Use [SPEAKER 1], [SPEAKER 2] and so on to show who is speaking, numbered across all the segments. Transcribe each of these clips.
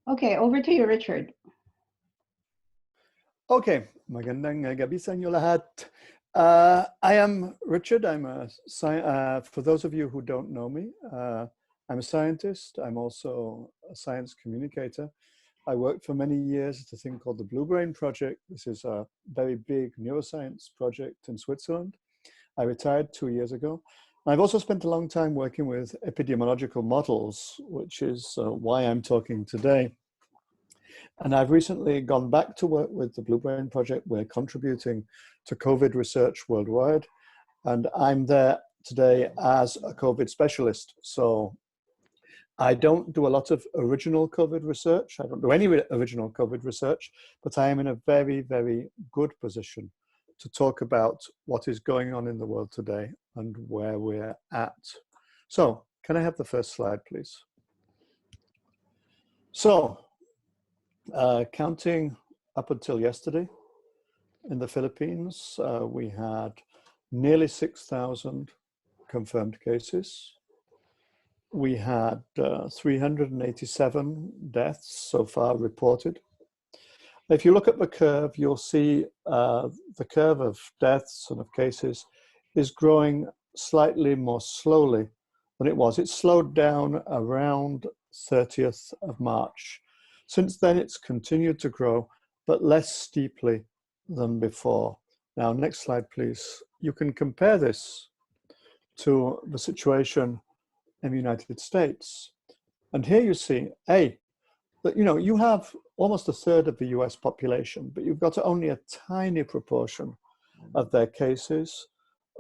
[SPEAKER 1] Okay, over to you, Richard.
[SPEAKER 2] Okay, magandang gabi sa inyo lahat. I am Richard. For those of you who don't know me, I'm a scientist. I'm also a science communicator. I worked for many years at a thing called the Blue Brain Project. This is a very big neuroscience project in Switzerland. I retired 2 years ago. I've also spent a long time working with epidemiological models, which is why I'm talking today. And I've recently gone back to work with the Blue Brain Project. We're contributing to COVID research worldwide. And I'm there today as a COVID specialist. So I don't do a lot of original COVID research. I don't do any original COVID research, but I am in a very, very good position to talk about what is going on in the world today and where we're at. So, can I have the first slide, please? So, counting up until yesterday, in the Philippines, we had nearly 6,000 confirmed cases. We had 387 deaths so far reported. If you look at the curve, you'll see the curve of deaths and of cases is growing slightly more slowly than it was. It slowed down around 30th of March. Since then, it's continued to grow, but less steeply than before. Now, next slide, please. You can compare this to the situation in the United States. And here you see, that you have almost a third of the US population, but you've got only a tiny proportion of their cases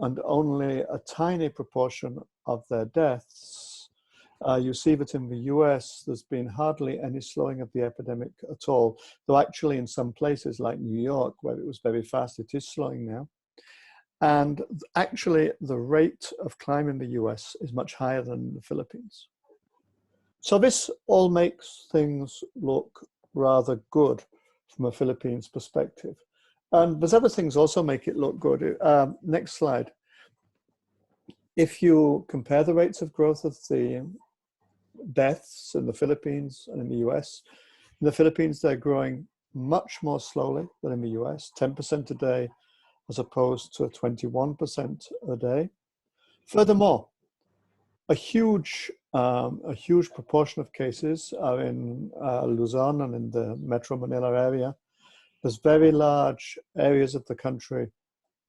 [SPEAKER 2] and only a tiny proportion of their deaths. You see that in the US, there's been hardly any slowing of the epidemic at all, though actually in some places like New York, where it was very fast, it is slowing now. And actually, the rate of climb in the US is much higher than the Philippines. So this all makes things look rather good from a Philippines perspective. And there's other things also make it look good. Next slide. If you compare the rates of growth of the deaths in the Philippines and in the US, in the Philippines, they're growing much more slowly than in the US, 10% a day, as opposed to 21% a day. Furthermore, a huge proportion of cases are in Luzon and in the Metro Manila area. There's very large areas of the country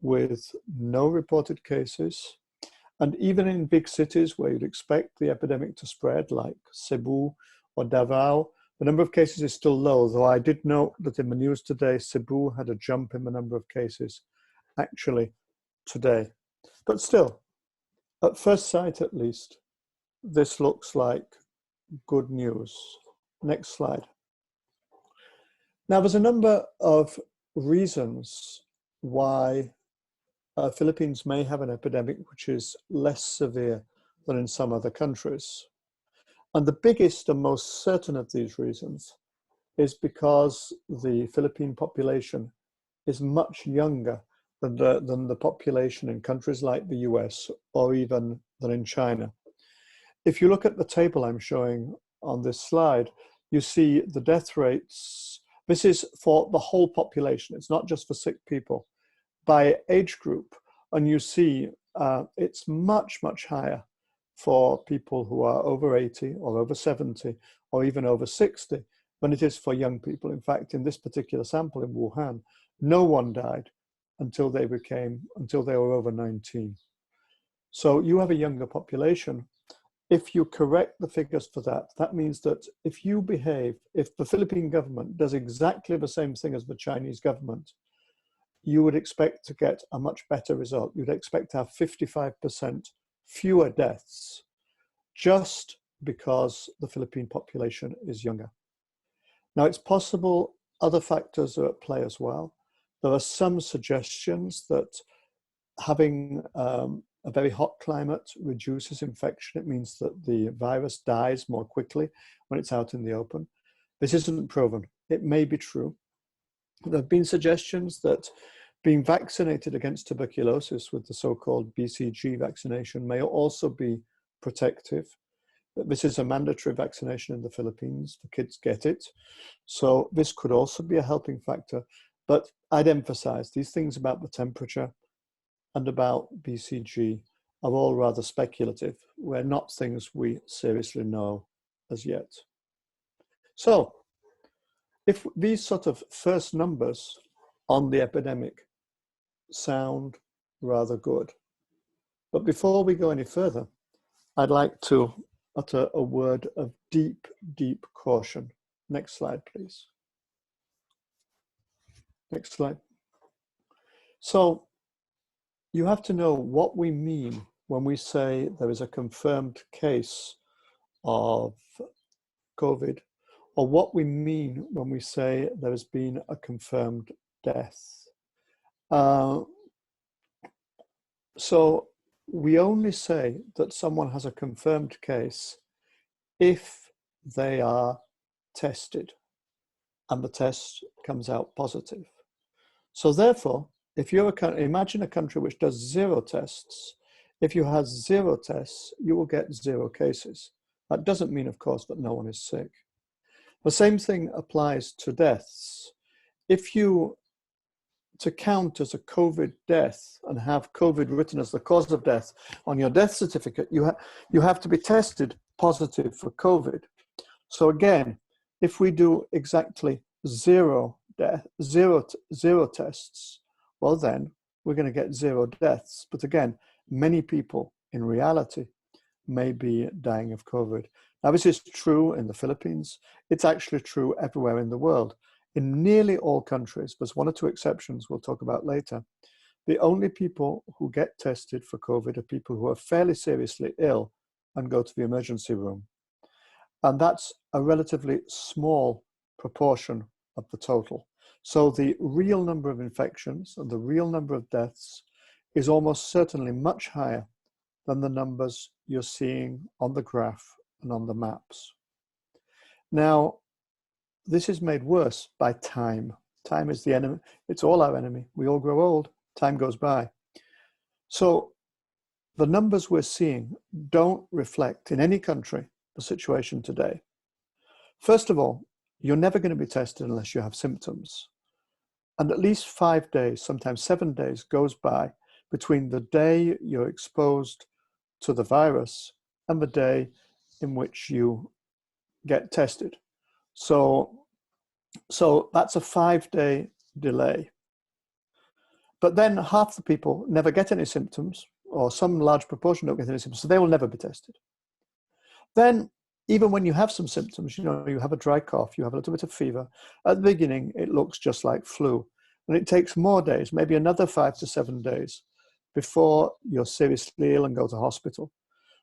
[SPEAKER 2] with no reported cases. And even in big cities where you'd expect the epidemic to spread, like Cebu or Davao, the number of cases is still low, though I did note that in the news today, Cebu had a jump in the number of cases actually today. But still, at first sight at least, this looks like good news. Next slide. Now, there's a number of reasons why Philippines may have an epidemic which is less severe than in some other countries. And the biggest and most certain of these reasons is because the Philippine population is much younger than the population in countries like the US or even than in China. If you look at the table I'm showing on this slide, you see the death rates. This is for the whole population. It's not just for sick people. By age group, and you see it's much, much higher for people who are over 80 or over 70 or even over 60 than it is for young people. In fact, in this particular sample in Wuhan, no one died until they were over 19. So you have a younger population. If you correct the figures for that, that means that if the Philippine government does exactly the same thing as the Chinese government, you would expect to get a much better result. You'd expect to have 55% fewer deaths just because the Philippine population is younger. Now, it's possible other factors are at play as well. There are some suggestions that having a very hot climate reduces infection. It means that the virus dies more quickly when it's out in the open. This isn't proven. It may be true. There have been suggestions that being vaccinated against tuberculosis with the so-called BCG vaccination may also be protective. This is a mandatory vaccination in the Philippines. The kids get it. So this could also be a helping factor. But I'd emphasize these things about the temperature and about BCG are all rather speculative. We're not things we seriously know as yet. So if these sort of first numbers on the epidemic sound rather good, but before we go any further, I'd like to utter a word of deep, deep caution. Next slide, please. Next slide. So you have to know what we mean when we say there is a confirmed case of COVID, or what we mean when we say there has been a confirmed death. So we only say that someone has a confirmed case if they are tested and the test comes out positive. So therefore, if you're imagine a country which does 0 tests, if you have 0 tests, you will get 0 cases. That doesn't mean, of course, that no one is sick. The same thing applies to deaths. If you to count as a COVID death and have COVID written as the cause of death on your death certificate, you have to be tested positive for COVID. So again, if we do exactly 0 tests, well then we're going to get 0 deaths. But again, many people in reality may be dying of COVID. Now this is true in the Philippines. It's actually true everywhere in the world. In nearly all countries, there's 1 or 2 exceptions we'll talk about later. The only people who get tested for COVID are people who are fairly seriously ill and go to the emergency room. And that's a relatively small proportion of the total. So the real number of infections and the real number of deaths is almost certainly much higher than the numbers you're seeing on the graph and on the maps. Now, this is made worse by time. Time is the enemy. It's all our enemy. We all grow old. Time goes by. So the numbers we're seeing don't reflect in any country the situation today. First of all, you're never going to be tested unless you have symptoms. And at least 5 days, sometimes 7 days, goes by between the day you're exposed to the virus and the day in which you get tested. So that's a 5-day delay. But then half the people never get any symptoms, or some large proportion don't get any symptoms, so they will never be tested. Then, even when you have some symptoms, you have a dry cough, you have a little bit of fever, at the beginning it looks just like flu. And it takes more days, maybe another 5 to 7 days, before you're seriously ill and go to hospital.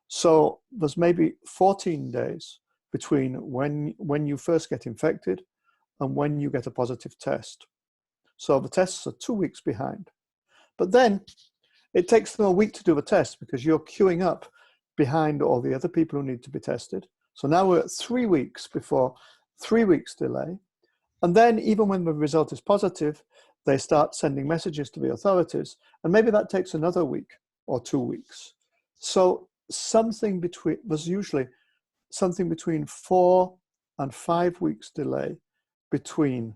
[SPEAKER 2] So there's maybe 14 days between when you first get infected and when you get a positive test. So the tests are 2 weeks behind. But then it takes them a week to do the test because you're queuing up behind all the other people who need to be tested. So now we're at 3 weeks before 3 weeks delay. And then even when the result is positive, they start sending messages to the authorities. And maybe that takes another week or 2 weeks. So there's usually something between 4 and 5 weeks delay between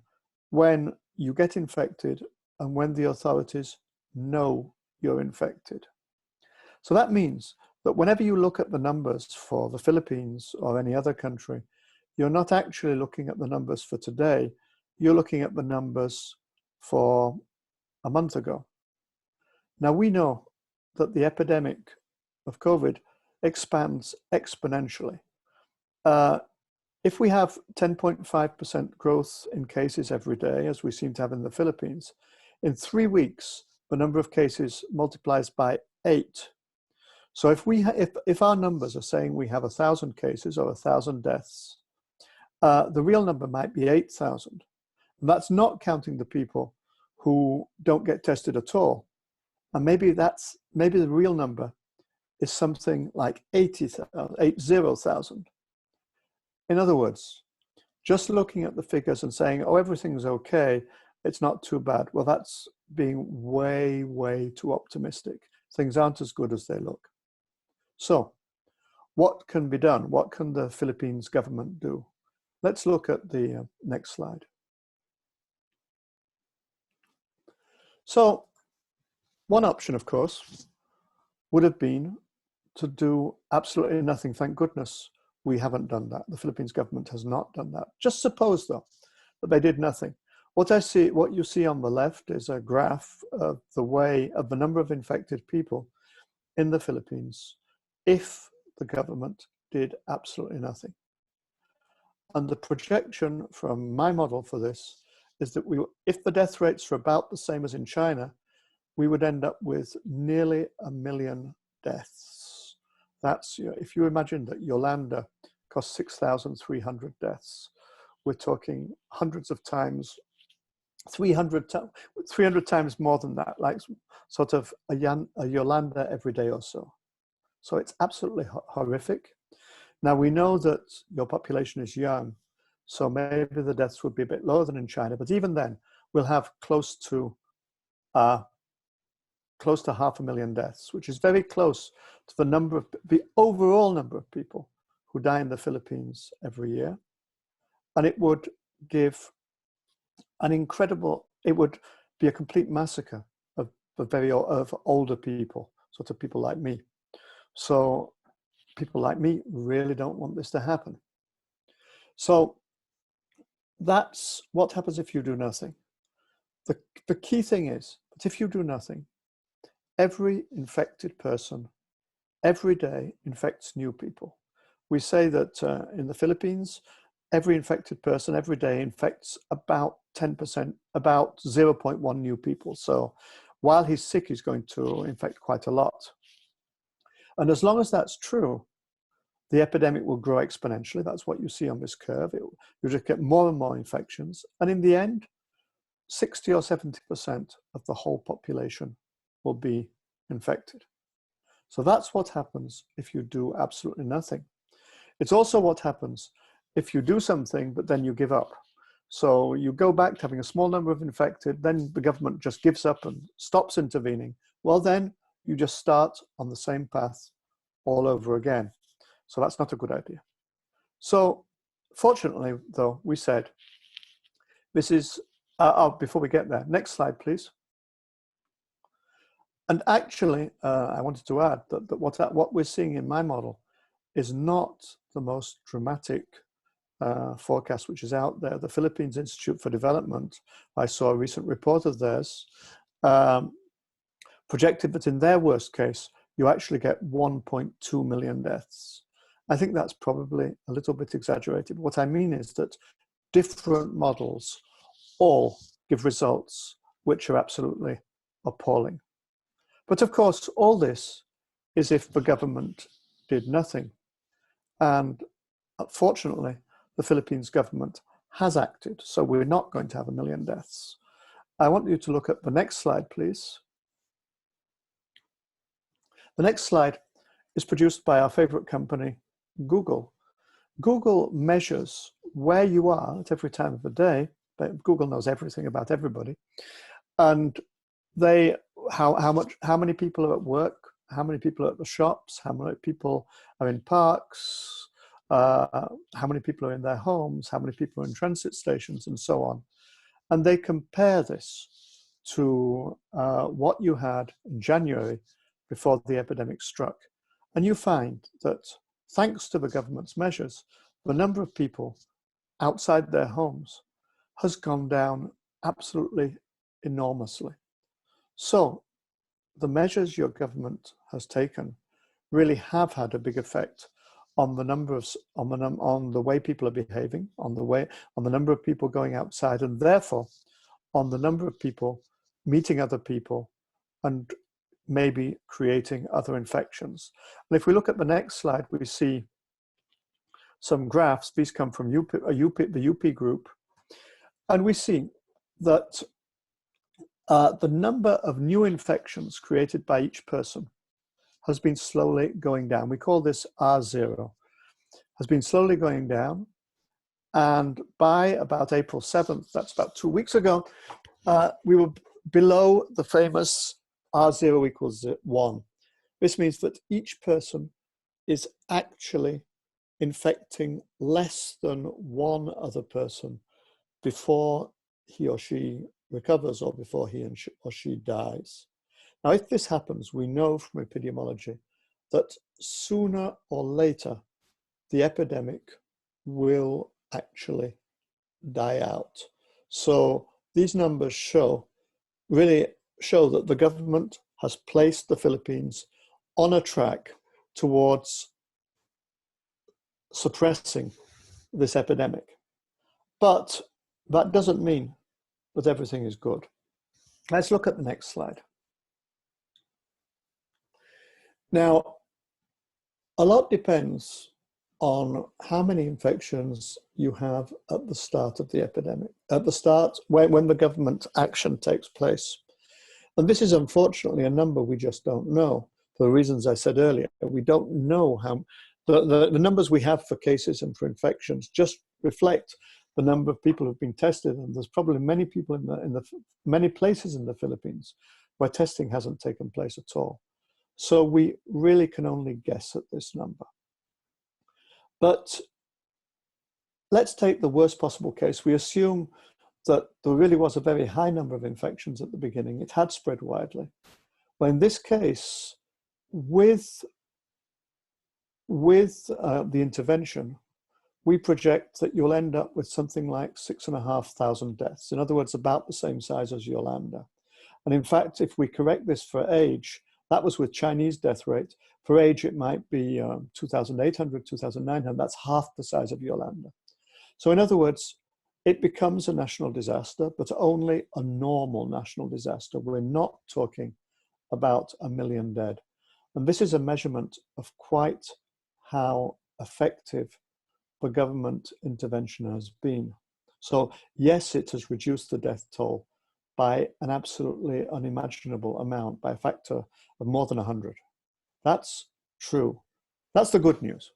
[SPEAKER 2] when you get infected and when the authorities know you're infected. So that means that whenever you look at the numbers for the Philippines or any other country, you're not actually looking at the numbers for today, you're looking at the numbers for a month ago. Now we know that the epidemic of COVID expands exponentially. If we have 10.5% growth in cases every day, as we seem to have in the Philippines, in 3 weeks, the number of cases multiplies by 8. So if our numbers are saying we have 1,000 cases or 1,000 deaths, the real number might be 8,000. And that's not counting the people who don't get tested at all. And maybe the real number is something like 80,000. In other words, just looking at the figures and saying, oh, everything's okay, it's not too bad. Well, that's being way, way too optimistic. Things aren't as good as they look. So what can be done? What can the Philippines government do? Let's look at the next slide. So one option, of course, would have been to do absolutely nothing. Thank goodness we haven't done that. The Philippines government has not done that. Just suppose, though, that they did nothing. What you see on the left is a graph of the number of infected people in the Philippines if the government did absolutely nothing. And the projection from my model for this is that if the death rates are about the same as in China, we would end up with nearly 1 million deaths. That's, if you imagine that Yolanda cost 6,300 deaths, we're talking hundreds of times, 300 times more than that, like sort of a Yolanda every day or so. So it's absolutely horrific. Now we know that your population is young, so maybe the deaths would be a bit lower than in China, but even then we'll have close to 500,000 deaths, which is very close to the overall number of people who die in the Philippines every year. And it would give it would be a complete massacre of older people, sort of people like me. So people like me really don't want this to happen. So that's what happens if you do nothing. The key thing is that if you do nothing, every infected person every day infects new people. We say that in the Philippines, every infected person every day infects about 10%, about 0.1 new people. So while he's sick, he's going to infect quite a lot. And as long as that's true, the epidemic will grow exponentially. That's what you see on this curve. You just get more and more infections. And in the end, 60 or 70% of the whole population will be infected. So that's what happens if you do absolutely nothing. It's also what happens if you do something, but then you give up. So you go back to having a small number of infected, then the government just gives up and stops intervening. Well, then you just start on the same path all over again. So that's not a good idea. So fortunately, though, we said, this is, before we get there, next slide, please. And actually, I wanted to add that what we're seeing in my model is not the most dramatic forecast which is out there. The Philippines Institute for Development, I saw a recent report of theirs, projected that in their worst case, you actually get 1.2 million deaths. I think that's probably a little bit exaggerated. What I mean is that different models all give results which are absolutely appalling. But of course, all this is if the government did nothing. And fortunately, the Philippines government has acted, so we're not going to have 1 million deaths. I want you to look at the next slide, please. The next slide is produced by our favorite company, Google. Google measures where you are at every time of the day. Google knows everything about everybody. And how many people are at work, how many people are at the shops, how many people are in parks, how many people are in their homes, how many people are in transit stations, and so on. And they compare this to what you had in January before the epidemic struck. And you find that thanks to the government's measures, the number of people outside their homes has gone down absolutely enormously. So the measures your government has taken really have had a big effect on the on the way people are behaving, on the number of people going outside, and therefore on the number of people meeting other people and maybe creating other infections. And if we look at the next slide, we see some graphs. These come from the UP group, and we see that the number of new infections created by each person has been slowly going down. We call this R0, has been slowly going down. And by about April 7th, that's about 2 weeks ago, we were below the famous R0 equals 1. This means that each person is actually infecting less than one other person before he or she recovers or before he or she dies. Now, if this happens, we know from epidemiology that sooner or later, the epidemic will actually die out. So these numbers really show that the government has placed the Philippines on a track towards suppressing this epidemic. But that doesn't mean that everything is good. Let's look at the next slide. Now, a lot depends on how many infections you have at the start of the epidemic, at the start when the government action takes place. And this is unfortunately a number we just don't know, for the reasons I said earlier. We don't know how, the numbers we have for cases and for infections just reflect the number of people who've been tested, and there's probably many people in many places in the Philippines where testing hasn't taken place at all. So we really can only guess at this number. But let's take the worst possible case. We assume that there really was a very high number of infections at the beginning. It had spread widely. Well, in this case, with the intervention, we project that you'll end up with something like 6,500 deaths. In other words, about the same size as Yolanda. And in fact, if we correct this for age, that was with Chinese death rate. For age, it might be 2,800, 2,900. That's half the size of Yolanda. So in other words, it becomes a national disaster, but only a normal national disaster. We're not talking about 1 million dead. And this is a measurement of quite how effective the government intervention has been. So yes, it has reduced the death toll by an absolutely unimaginable amount, by a factor of more than 100. That's true. That's the good news.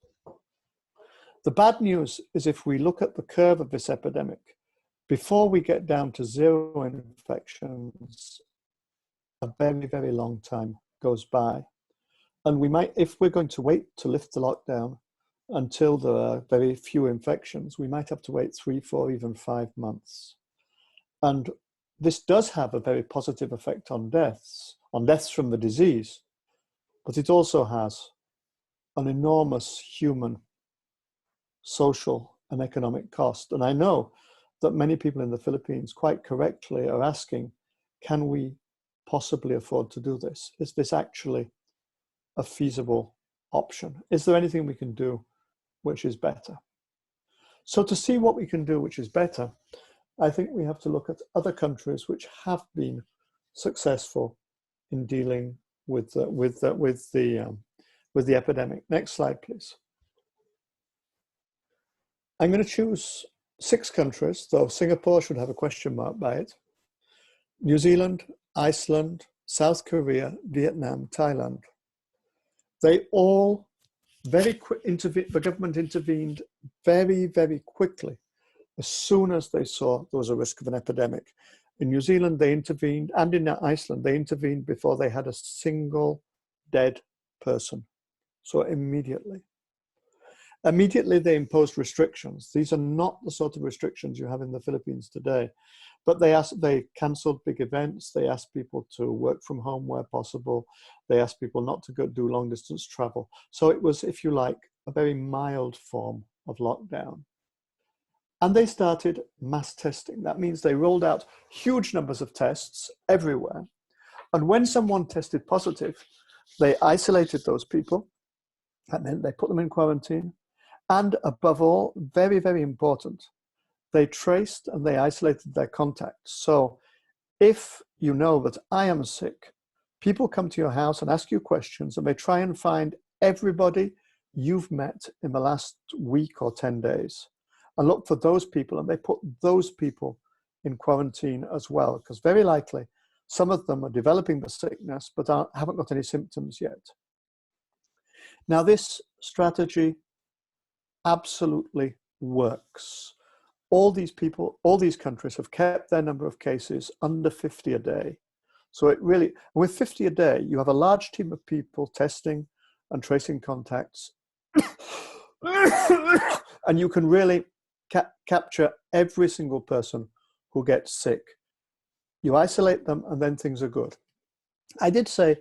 [SPEAKER 2] The bad news is if we look at the curve of this epidemic, before we get down to 0 infections, a very, very long time goes by. And we might, if we're going to wait to lift the lockdown until there are very few infections, we might have to wait 3, 4, even 5 months. And this does have a very positive effect on deaths from the disease, but it also has an enormous human, social, and economic cost. And I know that many people in the Philippines quite correctly are asking, can we possibly afford to do this? Is this actually a feasible option? Is there anything we can do which is better? So to see what we can do which is better, I think we have to look at other countries which have been successful in dealing with the epidemic. Next slide, please. I'm going to choose 6 countries, though Singapore should have a question mark by it. New Zealand, Iceland, South Korea, Vietnam, Thailand. They all the government intervened very, very quickly as soon as they saw there was a risk of an epidemic. In New Zealand, they intervened, and in Iceland, they intervened before they had a single dead person. So immediately. Immediately, they imposed restrictions. These are not the sort of restrictions you have in the Philippines today. But they cancelled big events. They asked people to work from home where possible. They asked people not to do long distance travel. So it was, if you like, a very mild form of lockdown. And they started mass testing. That means they rolled out huge numbers of tests everywhere. And when someone tested positive, they isolated those people. That meant they put them in quarantine. And above all, very, very important, they traced and they isolated their contacts. So if you know that I am sick, people come to your house and ask you questions, and they try and find everybody you've met in the last week or 10 days and look for those people, and they put those people in quarantine as well, because very likely some of them are developing the sickness but haven't got any symptoms yet. Now, this strategy absolutely works. All these people, all these countries have kept their number of cases under 50 a day. So it really, with 50 a day, you have a large team of people testing and tracing contacts And you can really capture every single person who gets sick. You isolate them and then things are good. I did say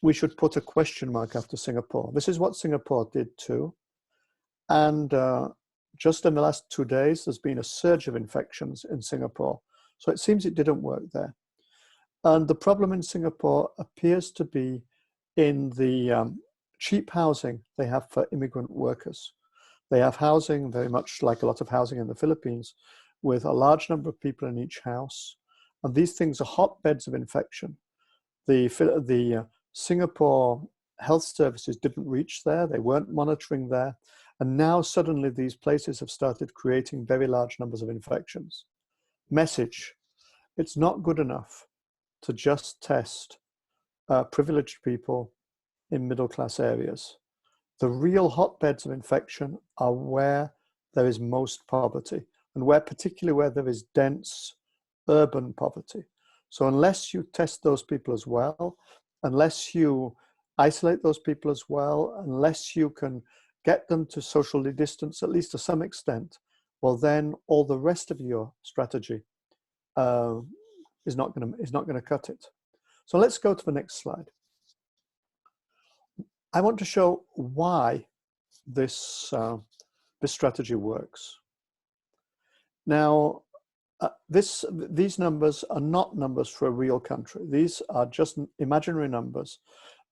[SPEAKER 2] we should put a question mark after Singapore. This is what Singapore did too. And just in the last 2 days, there's been a surge of infections in Singapore. So it seems it didn't work there. And the problem in Singapore appears to be in the cheap housing they have for immigrant workers. They have housing very much like a lot of housing in the Philippines, with a large number of people in each house. And these things are hotbeds of infection. The Singapore health services didn't reach there. They weren't monitoring there. And now suddenly these places have started creating very large numbers of infections. Message: it's not good enough to just test privileged people in middle-class areas. The real hotbeds of infection are where there is most poverty, and particularly where there is dense urban poverty. So unless you test those people as well, unless you isolate those people as well, unless you can get them to socially distance, at least to some extent, well, then all the rest of your strategy is not going to cut it. So let's go to the next slide. I want to show why this strategy works. Now, these numbers are not numbers for a real country. These are just imaginary numbers,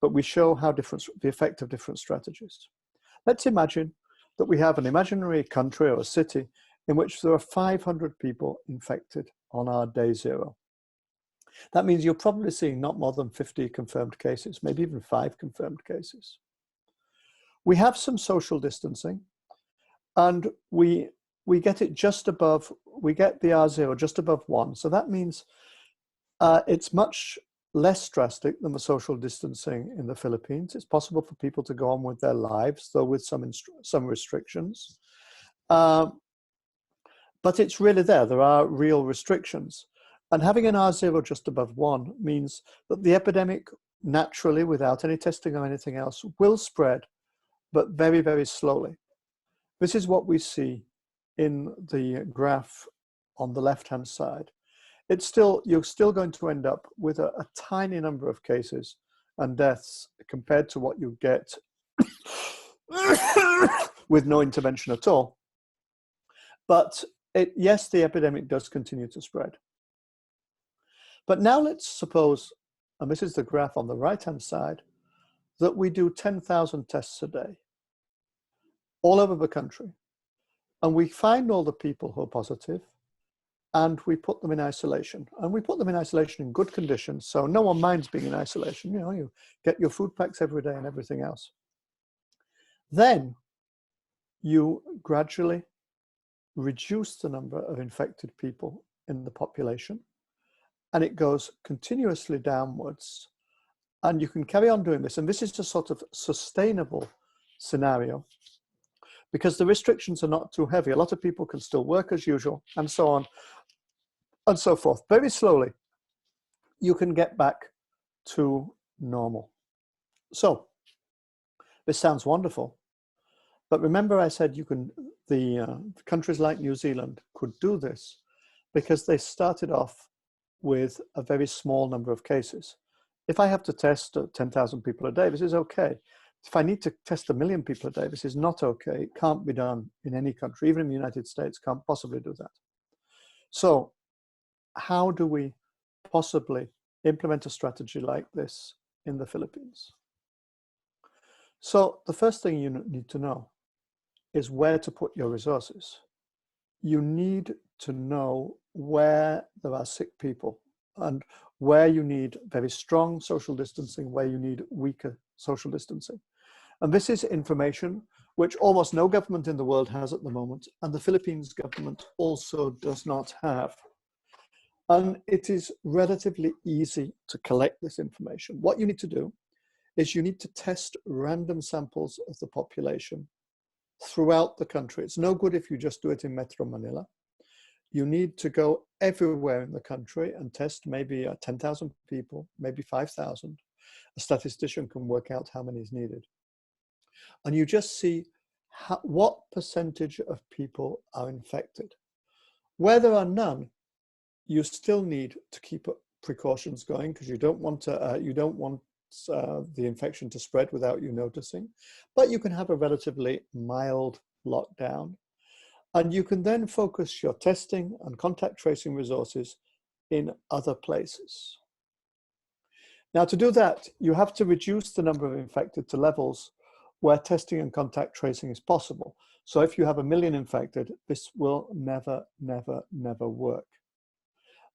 [SPEAKER 2] but we show how the effect of different strategies. Let's imagine that we have an imaginary country or a city in which there are 500 people infected on our day zero. That means you're probably seeing not more than 50 confirmed cases, maybe even 5 confirmed cases. We have some social distancing, and we get it just above, we get the R0 just above 1. So that means it's much less drastic than the social distancing in the Philippines. It's possible for people to go on with their lives, though with some restrictions. But it's really there. There are real restrictions. And having an R0 just above 1 means that the epidemic naturally, without any testing or anything else, will spread, but very, very slowly. This is what we see in the graph on the left-hand side. You're still going to end up with a tiny number of cases and deaths compared to what you get with no intervention at all. But yes, the epidemic does continue to spread. But now let's suppose, and this is the graph on the right-hand side, that we do 10,000 tests a day all over the country. And we find all the people who are positive, and we put them in isolation. And we put them in isolation in good conditions, so no one minds being in isolation. You know, you get your food packs every day and everything else. Then you gradually reduce the number of infected people in the population, and it goes continuously downwards. And you can carry on doing this. And this is a sort of sustainable scenario because the restrictions are not too heavy. A lot of people can still work as usual, and so on and so forth. Very slowly, you can get back to normal. So this sounds wonderful. But remember I said countries like New Zealand could do this because they started off with a very small number of cases. If I have to test 10,000 people a day, this is okay. If I need to test 1 million people a day, this is not okay. It can't be done in any country, even in the United States, can't possibly do that. So how do we possibly implement a strategy like this in the Philippines? So the first thing you need to know is where to put your resources. You need to know where there are sick people and where you need very strong social distancing, where you need weaker social distancing. And this is information which almost no government in the world has at the moment, and the Philippines government also does not have. And it is relatively easy to collect this information. What you need to do is you need to test random samples of the population throughout the country. It's no good if you just do it in Metro Manila. You need to go everywhere in the country and test maybe 10,000 people, maybe 5,000. A statistician can work out how many is needed. and you just see what percentage of people are infected. Where there are none, you still need to keep precautions going because you don't want the infection to spread without you noticing. But you can have a relatively mild lockdown, and you can then focus your testing and contact tracing resources in other places. Now, to do that, you have to reduce the number of infected to levels where testing and contact tracing is possible. So if you have 1 million infected, this will never, never, never work.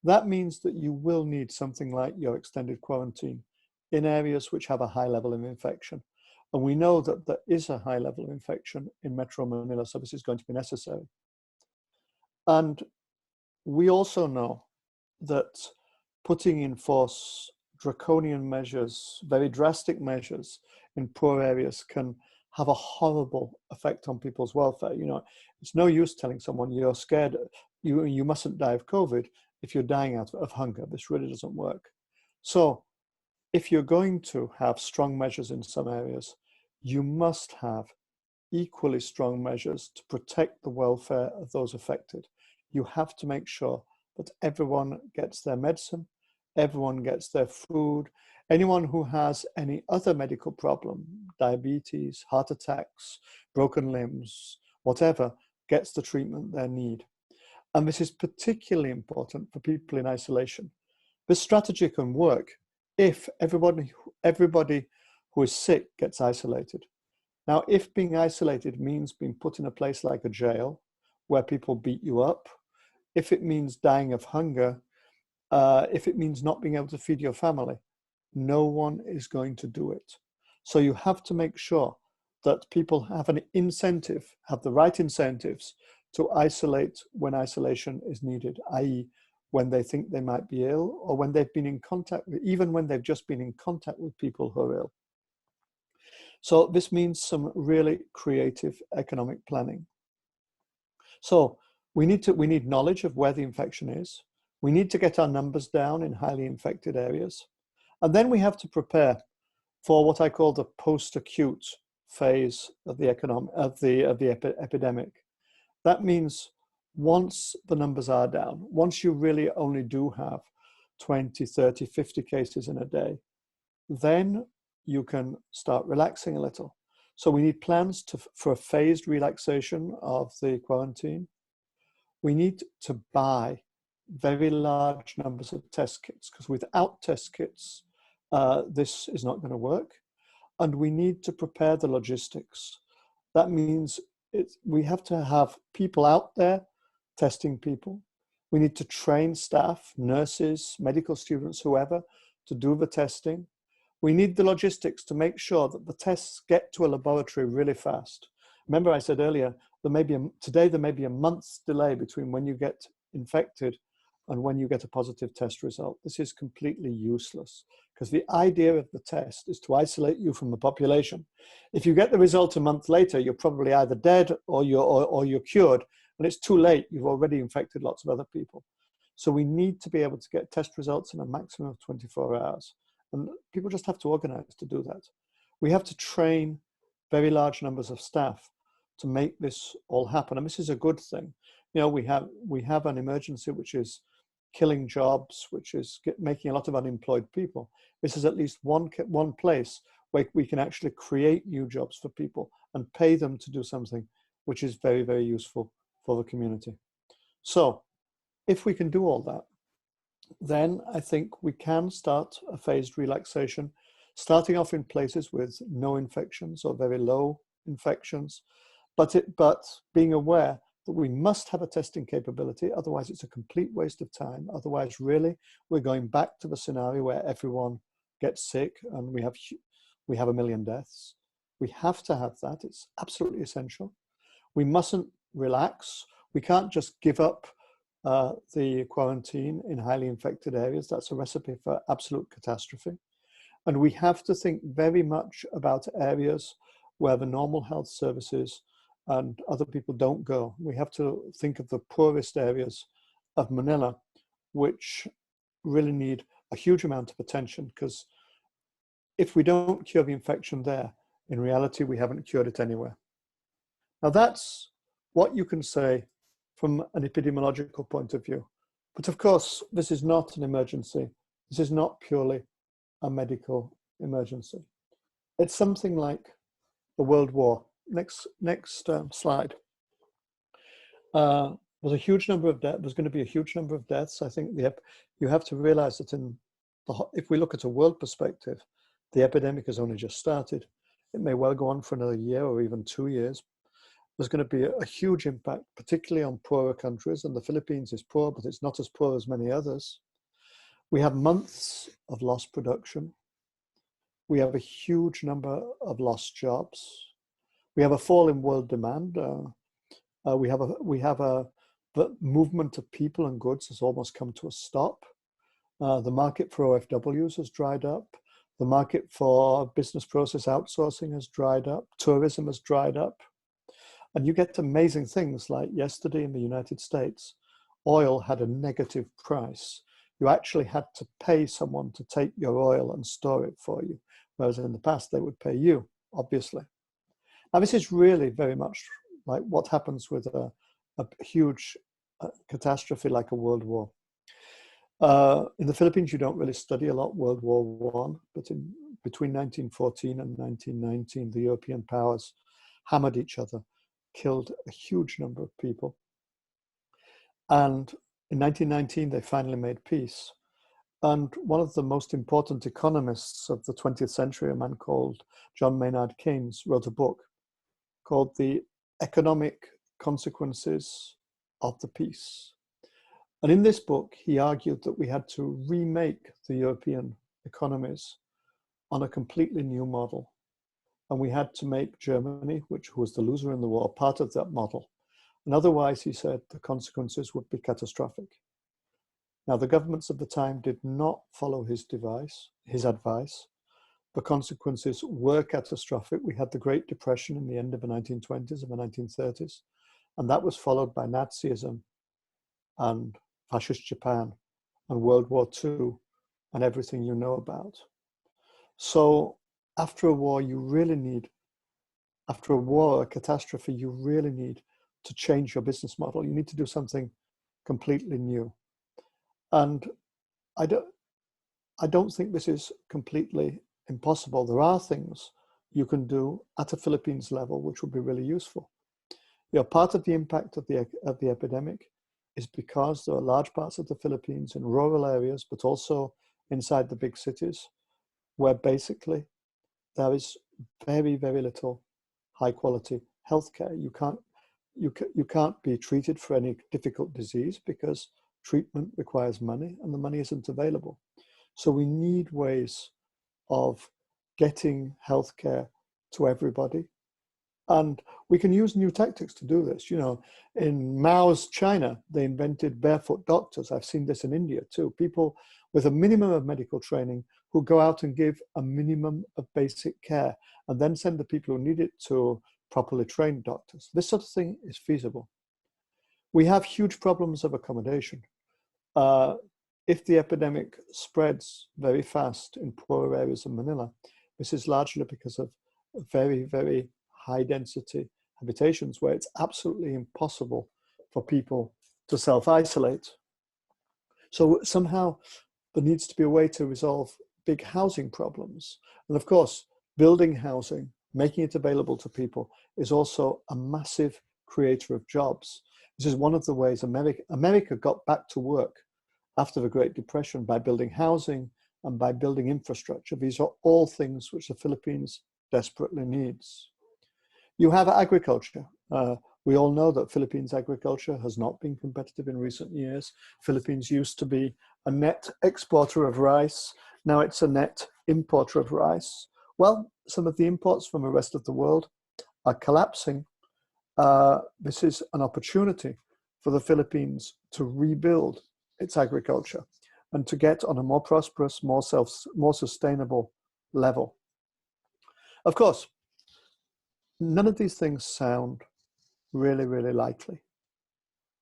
[SPEAKER 2] That means that you will need something like your extended quarantine in areas which have a high level of infection. And we know that there is a high level of infection in Metro Manila, so this is going to be necessary. And we also know that putting in force draconian measures, very drastic measures in poor areas can have a horrible effect on people's welfare. You know, it's no use telling someone you're scared, you mustn't die of COVID if you're dying out of hunger. This really doesn't work. So if you're going to have strong measures in some areas, you must have equally strong measures to protect the welfare of those affected. You have to make sure that everyone gets their medicine, everyone gets their food. Anyone who has any other medical problem, diabetes, heart attacks, broken limbs, whatever, gets the treatment they need. And this is particularly important for people in isolation. This strategy can work if everybody who is sick gets isolated. Now, if being isolated means being put in a place like a jail where people beat you up, if it means dying of hunger, if it means not being able to feed your family, no one is going to do it. So you have to make sure that people have an incentive, have the right incentives to isolate when isolation is needed, i.e. when they think they might be ill or when they've been in contact with, even when they've just been in contact with people who are ill. So this means some really creative economic planning. So we need knowledge of where the infection is. We need to get our numbers down in highly infected areas. And then we have to prepare for what I call the post-acute phase of the epidemic. That means once the numbers are down, once you really only do have 20, 30, 50 cases in a day, then you can start relaxing a little. So we need plans for a phased relaxation of the quarantine. We need to buy very large numbers of test kits, because without test kits, this is not going to work. And we need to prepare the logistics. That means we have to have people out there testing people. We need to train staff, nurses, medical students, whoever, to do the testing. We need the logistics to make sure that the tests get to a laboratory really fast. Remember I said earlier, today there may be a month's delay between when you get infected and when you get a positive test result. This is completely useless because the idea of the test is to isolate you from the population. If you get the result a month later, you're probably either dead or you're cured, and it's too late. You've already infected lots of other people. So we need to be able to get test results in a maximum of 24 hours. And people just have to organize to do that. We have to train very large numbers of staff to make this all happen. And this is a good thing. You know, we have an emergency which is killing jobs, which is making a lot of unemployed people. This is at least one place where we can actually create new jobs for people and pay them to do something which is very, very useful for the community. So if we can do all that, then I think we can start a phased relaxation, starting off in places with no infections or very low infections, but being aware that we must have a testing capability, otherwise it's a complete waste of time. Otherwise, really, we're going back to the scenario where everyone gets sick and we have 1 million deaths. We have to have that. It's absolutely essential. We mustn't relax. We can't just give up the quarantine in highly infected areas. That's a recipe for absolute catastrophe. And we have to think very much about areas where the normal health services and other people don't go. We have to think of the poorest areas of Manila, which really need a huge amount of attention, because if we don't cure the infection there, In reality, we haven't cured it anywhere. Now that's what you can say from an epidemiological point of view. But of course, this is not an emergency. This is not purely a medical emergency. It's something like the World War. Next slide. There's a huge number of deaths. There's going to be a huge number of deaths. I think you have to realize that if we look at a world perspective, the epidemic has only just started. It may well go on for another year or even 2 years. There's going to be a huge impact, particularly on poorer countries. And the Philippines is poor, but it's not as poor as many others. We have months of lost production. We have a huge number of lost jobs. We have a fall in world demand. The movement of people and goods has almost come to a stop. The market for OFWs has dried up. The market for business process outsourcing has dried up. Tourism has dried up. And you get amazing things like yesterday in the United States, oil had a negative price. You actually had to pay someone to take your oil and store it for you, whereas in the past they would pay you, obviously. Now this is really very much like what happens with a huge catastrophe like a world war. In the Philippines, you don't really study a lot World War I, but between 1914 and 1919, the European powers hammered each other, killed a huge number of people. And in 1919, they finally made peace. And one of the most important economists of the 20th century, a man called John Maynard Keynes, wrote a book called The Economic Consequences of the Peace. And in this book, he argued that we had to remake the European economies on a completely new model. And we had to make Germany, which was the loser in the war, part of that model. And otherwise, he said, the consequences would be catastrophic. Now, the governments of the time did not follow his advice. The consequences were catastrophic. We had the Great Depression in the end of the 1920s and the 1930s. And that was followed by Nazism and fascist Japan and World War II and everything you know about. So after a war, a catastrophe, you really need to change your business model. You need to do something completely new. And I don't think this is completely impossible. There are things you can do at a Philippines level which would be really useful. Part of the impact of the epidemic is because there are large parts of the Philippines in rural areas, but also inside the big cities, where basically there is very, very little high quality healthcare. You can't be treated for any difficult disease because treatment requires money and the money isn't available. So we need ways of getting healthcare to everybody. And we can use new tactics to do this. In Mao's China, they invented barefoot doctors. I've seen this in India too. People with a minimum of medical training who go out and give a minimum of basic care and then send the people who need it to properly trained doctors. This sort of thing is feasible. We have huge problems of accommodation. If the epidemic spreads very fast in poorer areas of Manila, this is largely because of very, very high density habitations where it's absolutely impossible for people to self-isolate. So somehow there needs to be a way to resolve big housing problems. And of course, building housing, making it available to people is also a massive creator of jobs. This is one of the ways America got back to work after the Great Depression by building housing and by building infrastructure. These are all things which the Philippines desperately needs. You have agriculture. We all know that Philippines agriculture has not been competitive in recent years. Philippines used to be a net exporter of rice. Now it's a net importer of rice. Well, some of the imports from the rest of the world are collapsing. This is an opportunity for the Philippines to rebuild its agriculture and to get on a more prosperous, more sustainable level. Of course, none of these things sound really, really likely.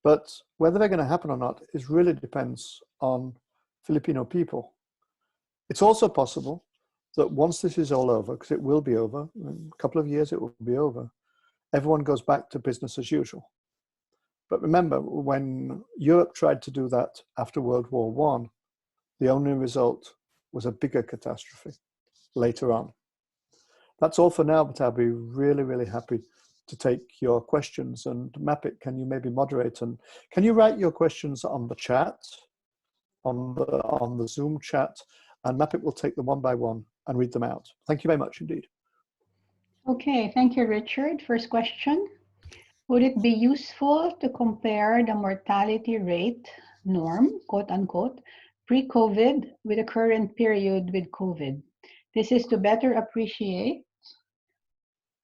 [SPEAKER 2] But whether they're going to happen or not really depends on Filipino people. It's also possible that once this is all over, because it will be over, in a couple of years it will be over, everyone goes back to business as usual. But remember, when Europe tried to do that after World War I, the only result was a bigger catastrophe later on. That's all for now, but I'll be really, really happy to take your questions. And Mapit, can you maybe moderate, and can you write your questions on the chat, on the Zoom chat, and Mapit will take them one by one and read them out. Thank you very much indeed.
[SPEAKER 1] Okay, thank you, Richard. First question. Would it be useful to compare the mortality rate norm, quote unquote, pre-COVID with the current period with COVID? This is to better appreciate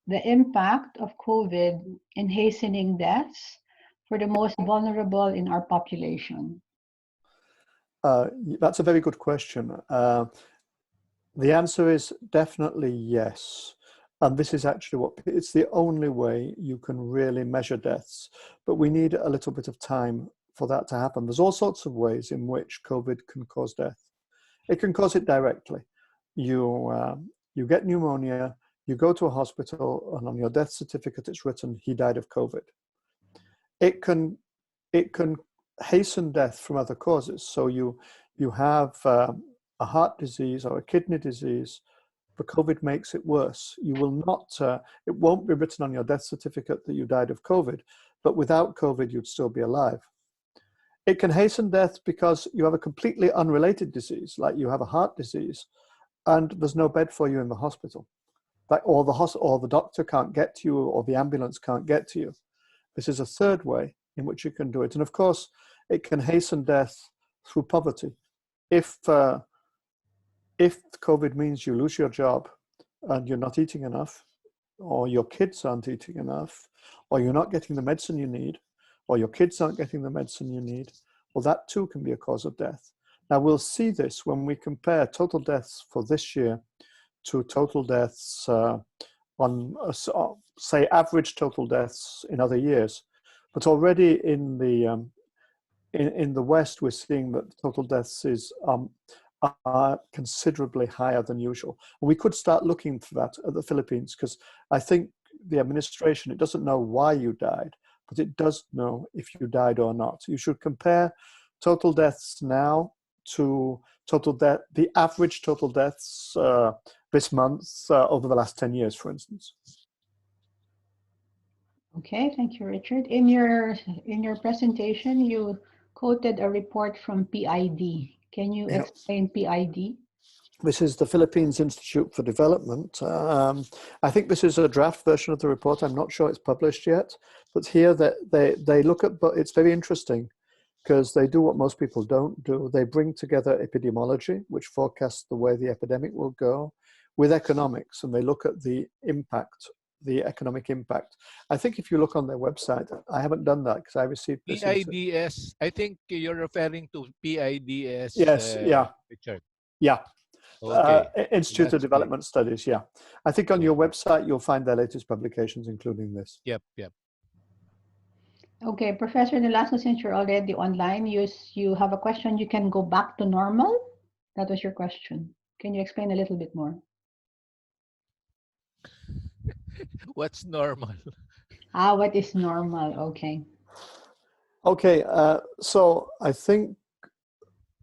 [SPEAKER 1] the impact of COVID in hastening deaths for the most vulnerable in our population.
[SPEAKER 2] That's a very good question. The answer is definitely yes. And this is actually it's the only way you can really measure deaths, but we need a little bit of time for that to happen. There's all sorts of ways in which COVID can cause death. It can cause it directly. You get pneumonia, you go to a hospital, and on your death certificate it's written, he died of COVID. It can hasten death from other causes. So you have a heart disease or a kidney disease, but COVID makes it worse. You will not, it won't be written on your death certificate that you died of COVID, but without COVID, you'd still be alive. It can hasten death because you have a completely unrelated disease, like you have a heart disease, and there's no bed for you in the hospital. Or the doctor can't get to you, or the ambulance can't get to you. This is a third way in which you can do it. And of course, it can hasten death through poverty. If COVID means you lose your job and you're not eating enough, or your kids aren't eating enough, or you're not getting the medicine you need, or your kids aren't getting the medicine you need, well, that too can be a cause of death. Now, we'll see this when we compare total deaths for this year to total deaths say, average total deaths in other years. But already in the West, we're seeing that total deaths are considerably higher than usual. And we could start looking for that at the Philippines, because I think the administration, it doesn't know why you died, but it does know if you died or not. You should compare total deaths now to the average total deaths this month over the last 10 years, for instance.
[SPEAKER 1] Okay, thank you, Richard. In your presentation, you quoted a report from PID. Can you explain PID?
[SPEAKER 2] This is the Philippines Institute for Development. I think this is a draft version of the report. I'm not sure it's published yet, but here they look at, but it's very interesting because they do what most people don't do. They bring together epidemiology, which forecasts the way the epidemic will go, with economics, and they look at the impact, the economic impact. I think if you look on their website, I haven't done that because I received this.
[SPEAKER 3] PIDS, I think you're referring to PIDS.
[SPEAKER 2] Yes, yeah.
[SPEAKER 3] Richard.
[SPEAKER 2] Yeah.
[SPEAKER 3] Okay.
[SPEAKER 2] Institute of Development Studies, yeah. I think on your website, you'll find their latest publications, including this.
[SPEAKER 3] Yep.
[SPEAKER 1] Okay, Professor Nolasco, since you're already online, you have a question, you can go back to normal? That was your question. Can you explain a little bit more?
[SPEAKER 3] What's normal?
[SPEAKER 1] What is normal? Okay.
[SPEAKER 2] Okay, so I think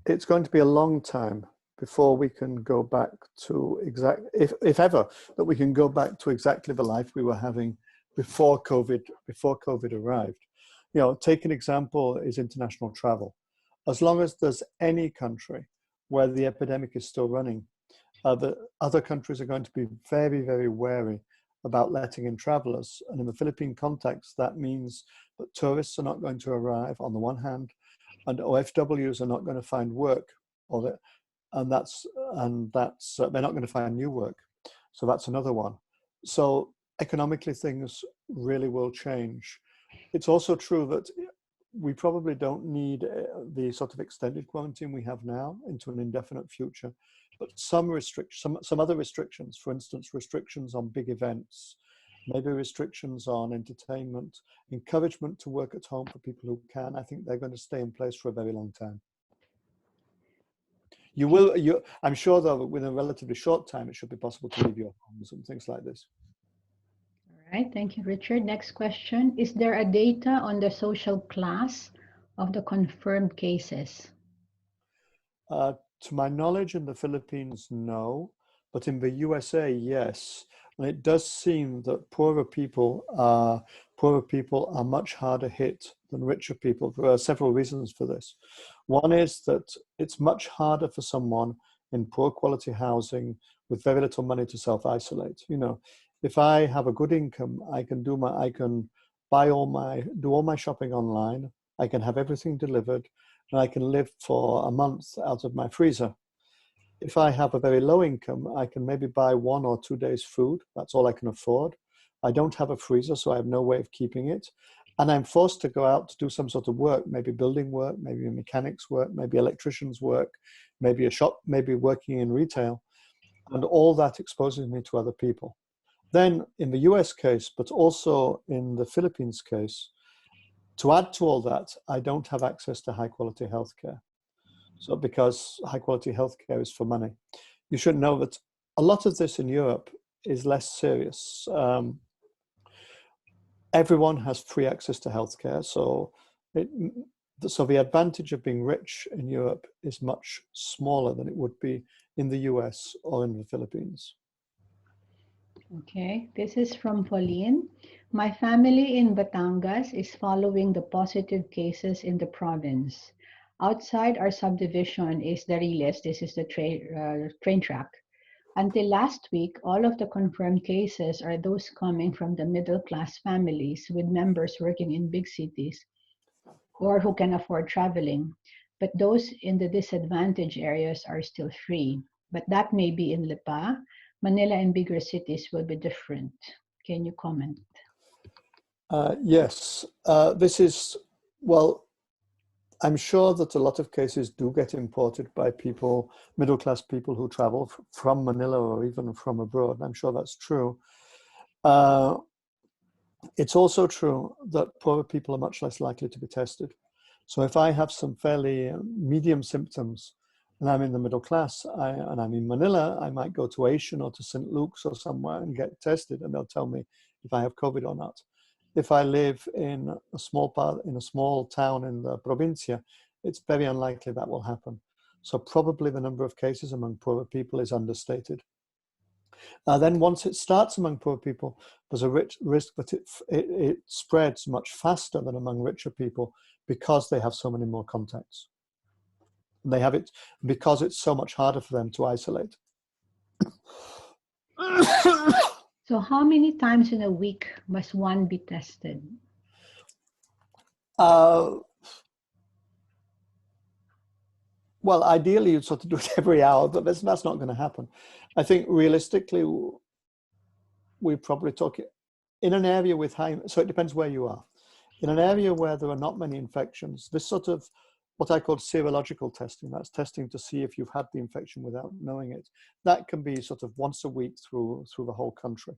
[SPEAKER 2] it's going to be a long time before we can go back to if ever, that we can go back to exactly the life we were having before COVID arrived. You know, take an example is international travel. As long as there's any country where the epidemic is still running, the other countries are going to be very, very wary about letting in travelers. And in the Philippine context, that means that tourists are not going to arrive on the one hand, and OFWs are not going to find work, and that's they're not going to find new work. So that's another one. So economically, things really will change. It's also true that we probably don't need the sort of extended quarantine we have now into an indefinite future, but some other restrictions, for instance, restrictions on big events, maybe restrictions on entertainment, encouragement to work at home for people who can, I think they're going to stay in place for a very long time. I'm sure though that within a relatively short time, it should be possible to leave your homes and things like this.
[SPEAKER 1] All right, thank you, Richard. Next question. Is there a data on the social class of the confirmed cases?
[SPEAKER 2] To my knowledge, in the Philippines, no, but in the USA, yes. And it does seem that poorer people are much harder hit than richer people. There are several reasons for this. One is that it's much harder for someone in poor quality housing with very little money to self-isolate. You know, if I have a good income, I can do all my shopping online. I can have everything delivered, and I can live for a month out of my freezer. If I have a very low income, I can maybe buy 1 or 2 days food. That's all I can afford. I don't have a freezer, so I have no way of keeping it. And I'm forced to go out to do some sort of work, maybe building work, maybe mechanics work, maybe electrician's work, maybe a shop, maybe working in retail. And all that exposes me to other people. Then in the US case, but also in the Philippines case, to add to all that, I don't have access to high quality healthcare. So because high quality healthcare is for money. You should know that a lot of this in Europe is less serious. Everyone has free access to healthcare. So the advantage of being rich in Europe is much smaller than it would be in the US or in the Philippines.
[SPEAKER 1] Okay, this is from Pauline. My family in Batangas is following the positive cases in the province. Outside our subdivision is the Riles, this is the train track. Until last week, all of the confirmed cases are those coming from the middle class families with members working in big cities or who can afford traveling. But those in the disadvantaged areas are still free. But that may be in Lipa. Manila and bigger cities will be different. Can you comment?
[SPEAKER 2] Yes, I'm sure that a lot of cases do get imported by people, middle class people who travel from Manila or even from abroad. I'm sure that's true. It's also true that poorer people are much less likely to be tested. So if I have some fairly medium symptoms and I'm in the middle class and I'm in Manila, I might go to Asian or to St. Luke's or somewhere and get tested, and they'll tell me if I have COVID or not. If I live in a small town in the provincia, it's very unlikely that will happen. So probably the number of cases among poorer people is understated. Then once it starts among poor people, there's a risk that it spreads much faster than among richer people because they have so many more contacts. They have it because it's so much harder for them to isolate.
[SPEAKER 1] So how many times in a week must one be tested?
[SPEAKER 2] Well, ideally, you'd sort of do it every hour, but that's not going to happen. I think realistically, we probably talk in an area with high, so it depends where you are. In an area where there are not many infections, this sort of what I call serological testing, that's testing to see if you've had the infection without knowing it. That can be sort of once a week through the whole country.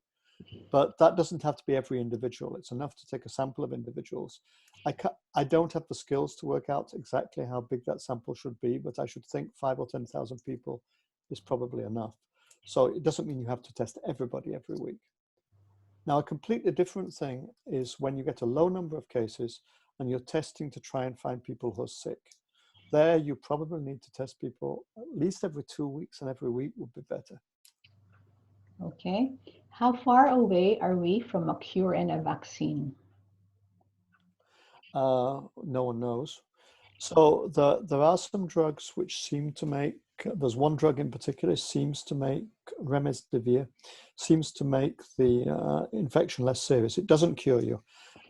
[SPEAKER 2] But that doesn't have to be every individual. It's enough to take a sample of individuals. I don't have the skills to work out exactly how big that sample should be, but I should think 5,000 or 10,000 people is probably enough. So it doesn't mean you have to test everybody every week. Now, a completely different thing is when you get a low number of cases and you're testing to try and find people who are sick. There, you probably need to test people at least every 2 weeks, and every week would be better.
[SPEAKER 1] Okay. How far away are we from a cure and a vaccine?
[SPEAKER 2] No one knows. So there are some drugs which seem to make, there's one drug in particular seems to make, remdesivir, seems to make the infection less serious. It doesn't cure you,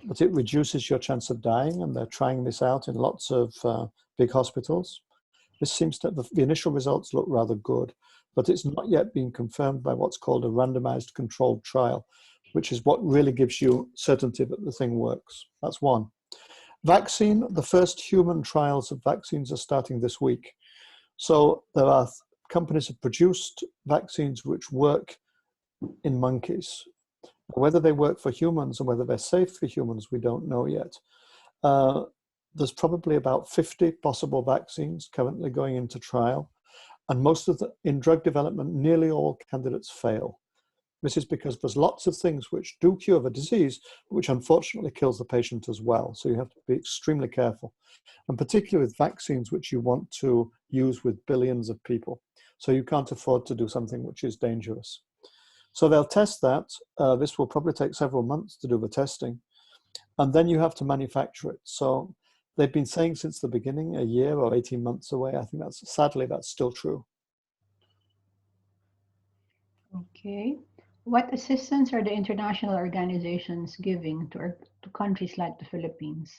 [SPEAKER 2] but it reduces your chance of dying, and they're trying this out in lots of big hospitals. This seems to, the initial results look rather good, but it's not yet been confirmed by what's called a randomized controlled trial, which is what really gives you certainty that the thing works. That's one. Vaccine, the first human trials of vaccines are starting this week. So there are companies have produced vaccines which work in monkeys. Whether they work for humans and whether they're safe for humans, we don't know yet. There's probably about 50 possible vaccines currently going into trial. And in drug development, nearly all candidates fail. This is because there's lots of things which do cure the disease, which unfortunately kills the patient as well. So you have to be extremely careful, and particularly with vaccines, which you want to use with billions of people. So you can't afford to do something which is dangerous. So they'll test that. This will probably take several months to do the testing. And then you have to manufacture it. So they've been saying since the beginning, a year or 18 months away. I think sadly, that's still true.
[SPEAKER 1] Okay. What assistance are the international organizations giving to countries like the Philippines?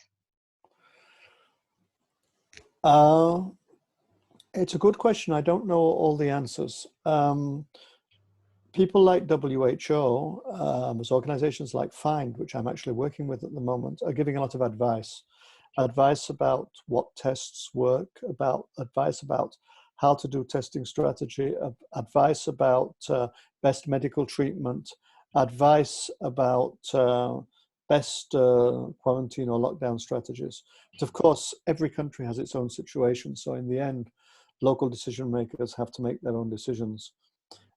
[SPEAKER 2] It's a good question. I don't know all the answers. People like WHO, as organizations like FIND, which I'm actually working with at the moment, are giving a lot of advice. Advice about what tests work, advice about how to do testing strategy, advice about best medical treatment, advice about best quarantine or lockdown strategies. But of course, every country has its own situation. So in the end, local decision makers have to make their own decisions.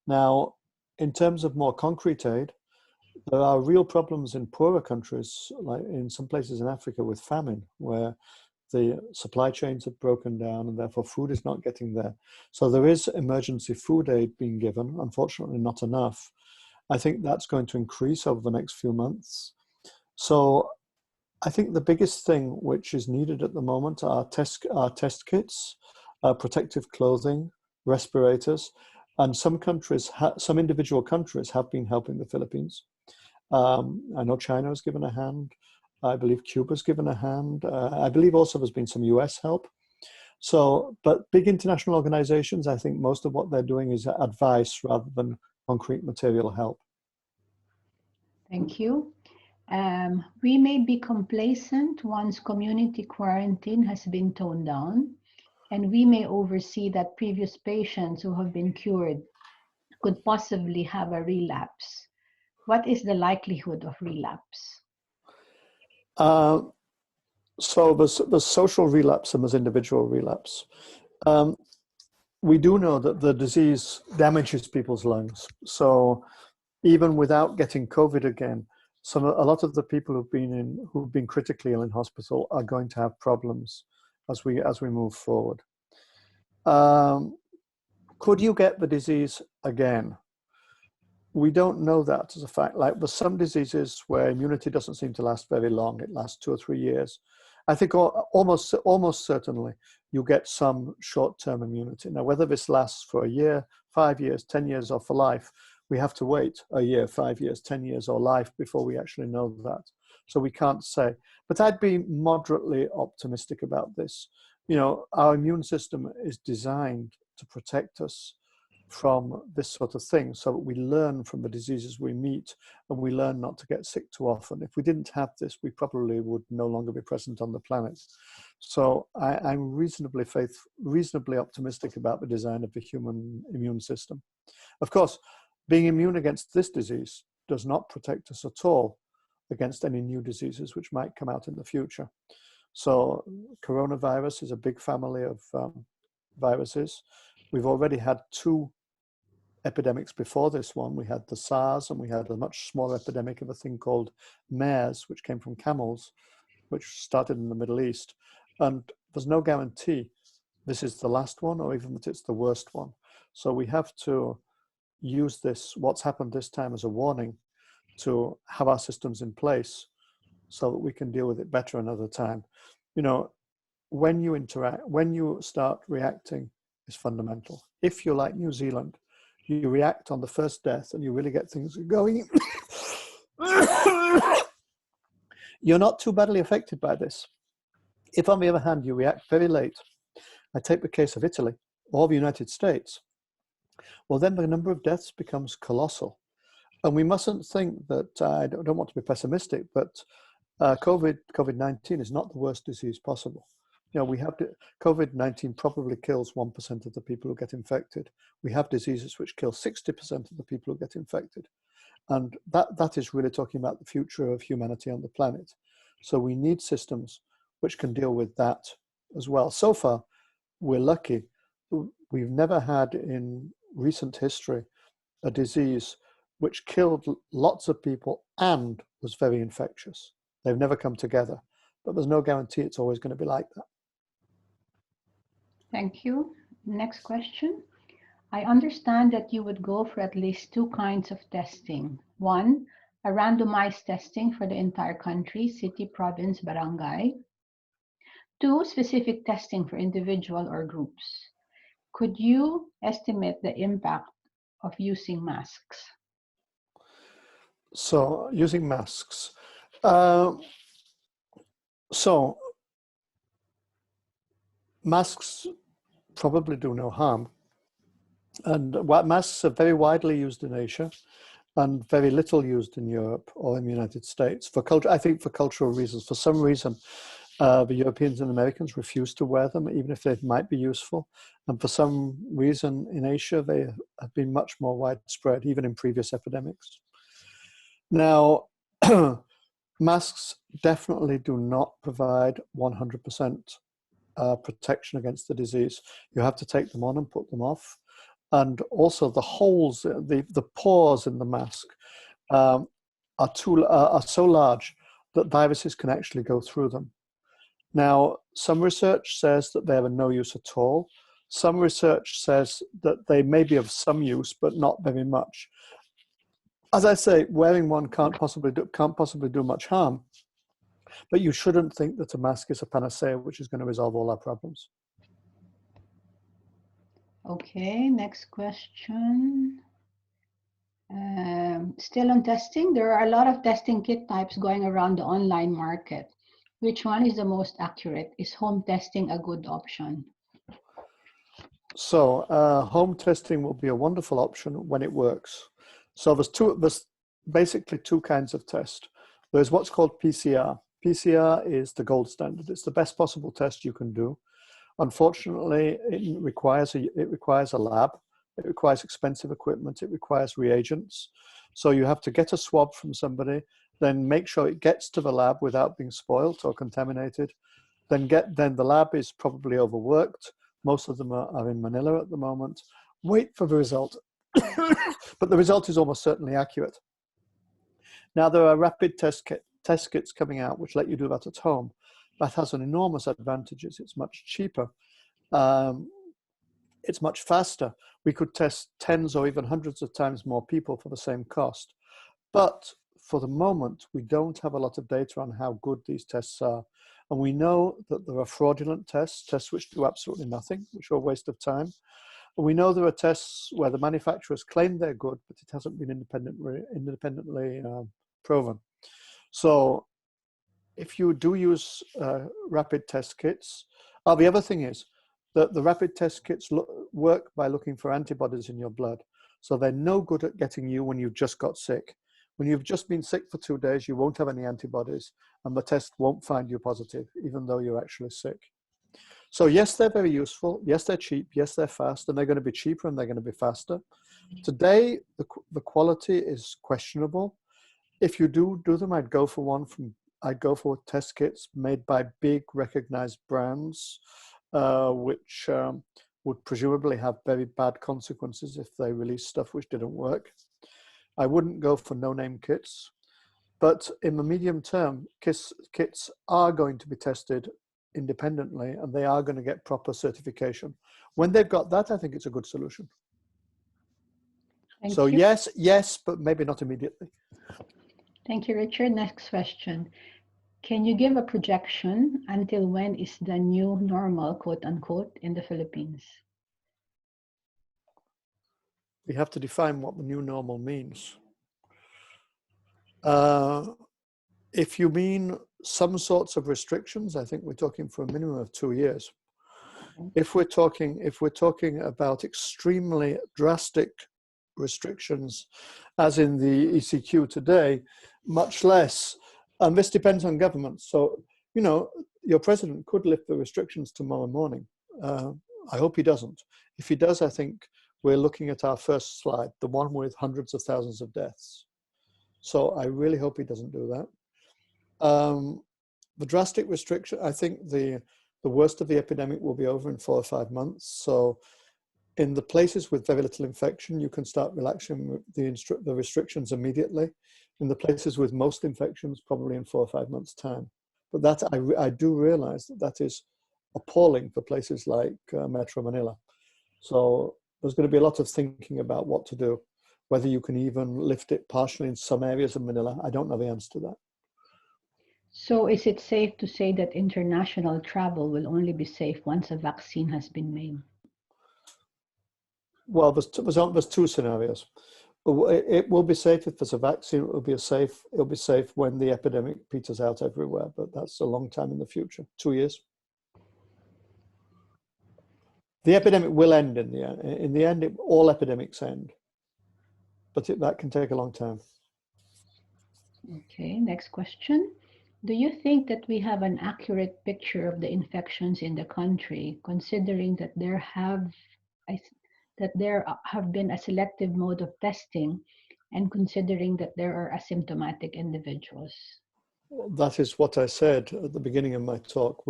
[SPEAKER 2] Now, in terms of more concrete aid, there are real problems in poorer countries, like in some places in Africa with famine, where the supply chains have broken down and therefore food is not getting there. So there is emergency food aid being given, unfortunately not enough. I think that's going to increase over the next few months. So I think the biggest thing which is needed at the moment are test kits, protective clothing, respirators, and some countries, some individual countries have been helping the Philippines. I know China has given a hand. I believe Cuba's given a hand. I believe also there's been some US help. So, but big international organizations, I think most of what they're doing is advice rather than concrete material help.
[SPEAKER 1] Thank you. We may be complacent once community quarantine has been toned down, and we may oversee that previous patients who have been cured could possibly have a relapse. What is the likelihood of relapse?
[SPEAKER 2] So there's social relapse and there's individual relapse. We do know that the disease damages people's lungs. So even without getting COVID again, a lot of the people who've been critically ill in hospital are going to have problems as we move forward. Could you get the disease again? We don't know that as a fact. Like there's some diseases where immunity doesn't seem to last very long. It lasts 2 or 3 years. I think almost certainly you get some short-term immunity. Now, whether this lasts for a year, 5 years, 10 years, or for life, we have to wait a year, 5 years, 10 years, or life before we actually know that. So we can't say. But I'd be moderately optimistic about this. You know, our immune system is designed to protect us from this sort of thing, so that we learn from the diseases we meet and we learn not to get sick too often. If we didn't have this, we probably would no longer be present on the planet. So I'm reasonably optimistic about the design of the human immune system. Of course, being immune against this disease does not protect us at all against any new diseases which might come out in the future. So coronavirus is a big family of viruses. We've already had 2 epidemics before this one. We had the SARS, and we had a much smaller epidemic of a thing called MERS, which came from camels, which started in the Middle East. And there's no guarantee this is the last one or even that it's the worst one. So we have to use this, what's happened this time, as a warning to have our systems in place so that we can deal with it better another time. You know, when you start reacting is fundamental. If you're like New Zealand, you react on the first death and you really get things going. You're not too badly affected by this. If, on the other hand, you react very late, I take the case of Italy or the United States, well, then the number of deaths becomes colossal. And we mustn't think that, I don't want to be pessimistic, but COVID-19 is not the worst disease possible. You know, COVID-19 probably kills 1% of the people who get infected. We have diseases which kill 60% of the people who get infected. And that is really talking about the future of humanity on the planet. So we need systems which can deal with that as well. So far, we're lucky. we've never had in recent history a disease which killed lots of people and was very infectious. They've never come together, but there's no guarantee it's always going to be like that.
[SPEAKER 1] Thank you. Next question. I understand that you would go for at least two kinds of testing. One, a randomized testing for the entire country, city, province, barangay. Two, specific testing for individual or groups. Could you estimate the impact of using masks?
[SPEAKER 2] So using masks. So masks probably do no harm. And masks are very widely used in Asia and very little used in Europe or in the United States. I think for cultural reasons. For some reason, the Europeans and Americans refuse to wear them, even if they might be useful. And for some reason in Asia, they have been much more widespread, even in previous epidemics. Now, masks definitely do not provide 100% protection against the disease. You have to take them on and put them off. And also the holes, the pores in the mask are so large that viruses can actually go through them. Now, some research says that they are of no use at all. Some research says that they may be of some use, but not very much. As I say, wearing one can't possibly do much harm, but you shouldn't think that a mask is a panacea which is going to resolve all our problems.
[SPEAKER 1] Okay, next question. Still on testing, there are a lot of testing kit types going around the online market. Which one is the most accurate? Is home testing a good option?
[SPEAKER 2] So home testing will be a wonderful option when it works. So there's basically two kinds of test. There's what's called PCR. PCR is the gold standard. It's the best possible test you can do. Unfortunately, it requires a lab. It requires expensive equipment. It requires reagents. So you have to get a swab from somebody, then make sure it gets to the lab without being spoilt or contaminated. Then the lab is probably overworked. Most of them are in Manila at the moment. Wait for the result. But the result is almost certainly accurate. Now, there are rapid test kits coming out which let you do that at home. That has an enormous advantages. It's much cheaper. It's much faster. We could test tens or even hundreds of times more people for the same cost. But for the moment, we don't have a lot of data on how good these tests are. And we know that there are fraudulent tests which do absolutely nothing, which are a waste of time. And we know there are tests where the manufacturers claim they're good, but it hasn't been independently proven. So if you do use rapid test kits, the other thing is that the rapid test kits work by looking for antibodies in your blood. So they're no good at getting you when you've just got sick. When you've just been sick for 2 days, you won't have any antibodies and the test won't find you positive, even though you're actually sick. So yes, they're very useful. Yes, they're cheap. Yes, they're fast, and they're going to be cheaper and they're going to be faster. Today, the quality is questionable. If you do them, I'd go for test kits made by big recognized brands, which would presumably have very bad consequences if they release stuff which didn't work. I wouldn't go for no-name kits, but in the medium term, kits are going to be tested independently and they are going to get proper certification. When they've got that, I think it's a good solution.
[SPEAKER 1] Thank
[SPEAKER 2] So
[SPEAKER 1] you.
[SPEAKER 2] yes, but maybe not immediately.
[SPEAKER 1] Thank you, Richard. Next question. Can you give a projection until when is the new normal, quote unquote, in the Philippines?
[SPEAKER 2] We have to define what the new normal means. If you mean some sorts of restrictions, I think we're talking for a minimum of 2 years. If we're talking about extremely drastic restrictions, as in the ECQ today, much less. And this depends on government. So, your president could lift the restrictions tomorrow morning. I hope he doesn't. If he does, I think we're looking at our first slide, the one with hundreds of thousands of deaths. So I really hope he doesn't do that. The drastic restriction, I think the worst of the epidemic will be over in 4 or 5 months. So In the places with very little infection, you can start relaxing the restrictions immediately. In the places with most infections, probably in 4 or 5 months' time. But that I do realize that that is appalling for places like Metro Manila. So there's going to be a lot of thinking about what to do, whether you can even lift it partially in some areas of Manila. I don't know the answer to that.
[SPEAKER 1] So is it safe to say that international travel will only be safe once a vaccine has been made?
[SPEAKER 2] Well, there's two scenarios. It will be safe if there's a vaccine. It'll be safe when the epidemic peters out everywhere, but that's a long time in the future, 2 years. The epidemic will end in the end. In the end, all epidemics end, but that can take a long time.
[SPEAKER 1] Okay, next question. Do you think that we have an accurate picture of the infections in the country, considering that there have been a selective mode of testing, and considering that there are asymptomatic individuals?
[SPEAKER 2] That is what I said at the beginning of my talk.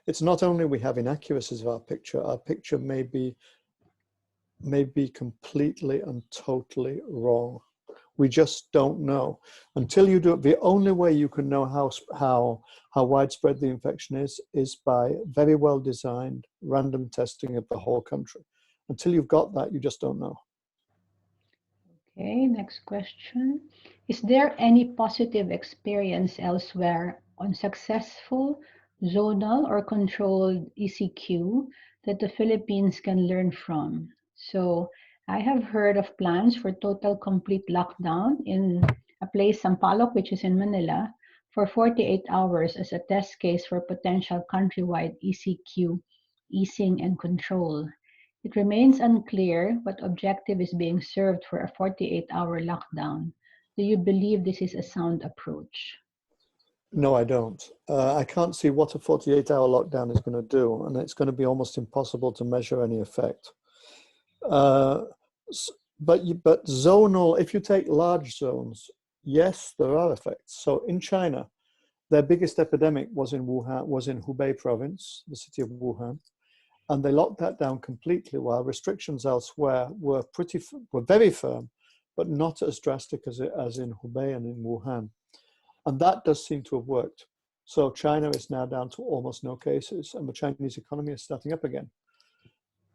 [SPEAKER 2] It's not only we have inaccuracies of our picture may be completely and totally wrong. We just don't know. Until you do it, the only way you can know how widespread the infection is by very well designed random testing of the whole country. Until you've got that, you just don't know.
[SPEAKER 1] Okay, next question. Is there any positive experience elsewhere on successful zonal or controlled ECQ that the Philippines can learn from? So I have heard of plans for total complete lockdown in a place, Sampaloc, which is in Manila, for 48 hours as a test case for potential countrywide ECQ easing and control. It remains unclear what objective is being served for a 48-hour lockdown. Do you believe this is a sound approach?
[SPEAKER 2] No, I don't. I can't see what a 48-hour lockdown is going to do, and it's going to be almost impossible to measure any effect. But zonal, if you take large zones, yes, there are effects. So in China, their biggest epidemic was in Wuhan, was in Hubei province, the city of Wuhan, and they locked that down completely. While restrictions elsewhere were very firm, but not as drastic as in Hubei and in Wuhan, and that does seem to have worked. So China is now down to almost no cases, and the Chinese economy is starting up again.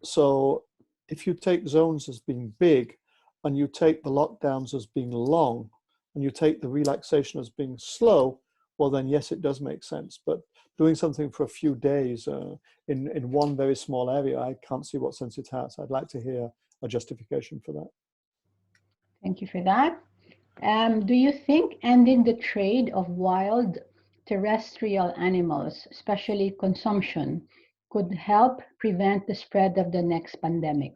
[SPEAKER 2] So if you take zones as being big, and you take the lockdowns as being long, and you take the relaxation as being slow, well then yes, it does make sense. But doing something for a few days in one very small area, I can't see what sense it has. I'd like to hear a justification for that.
[SPEAKER 1] Thank you for that. Do you think ending the trade of wild terrestrial animals, especially consumption, could help prevent the spread of the next pandemic?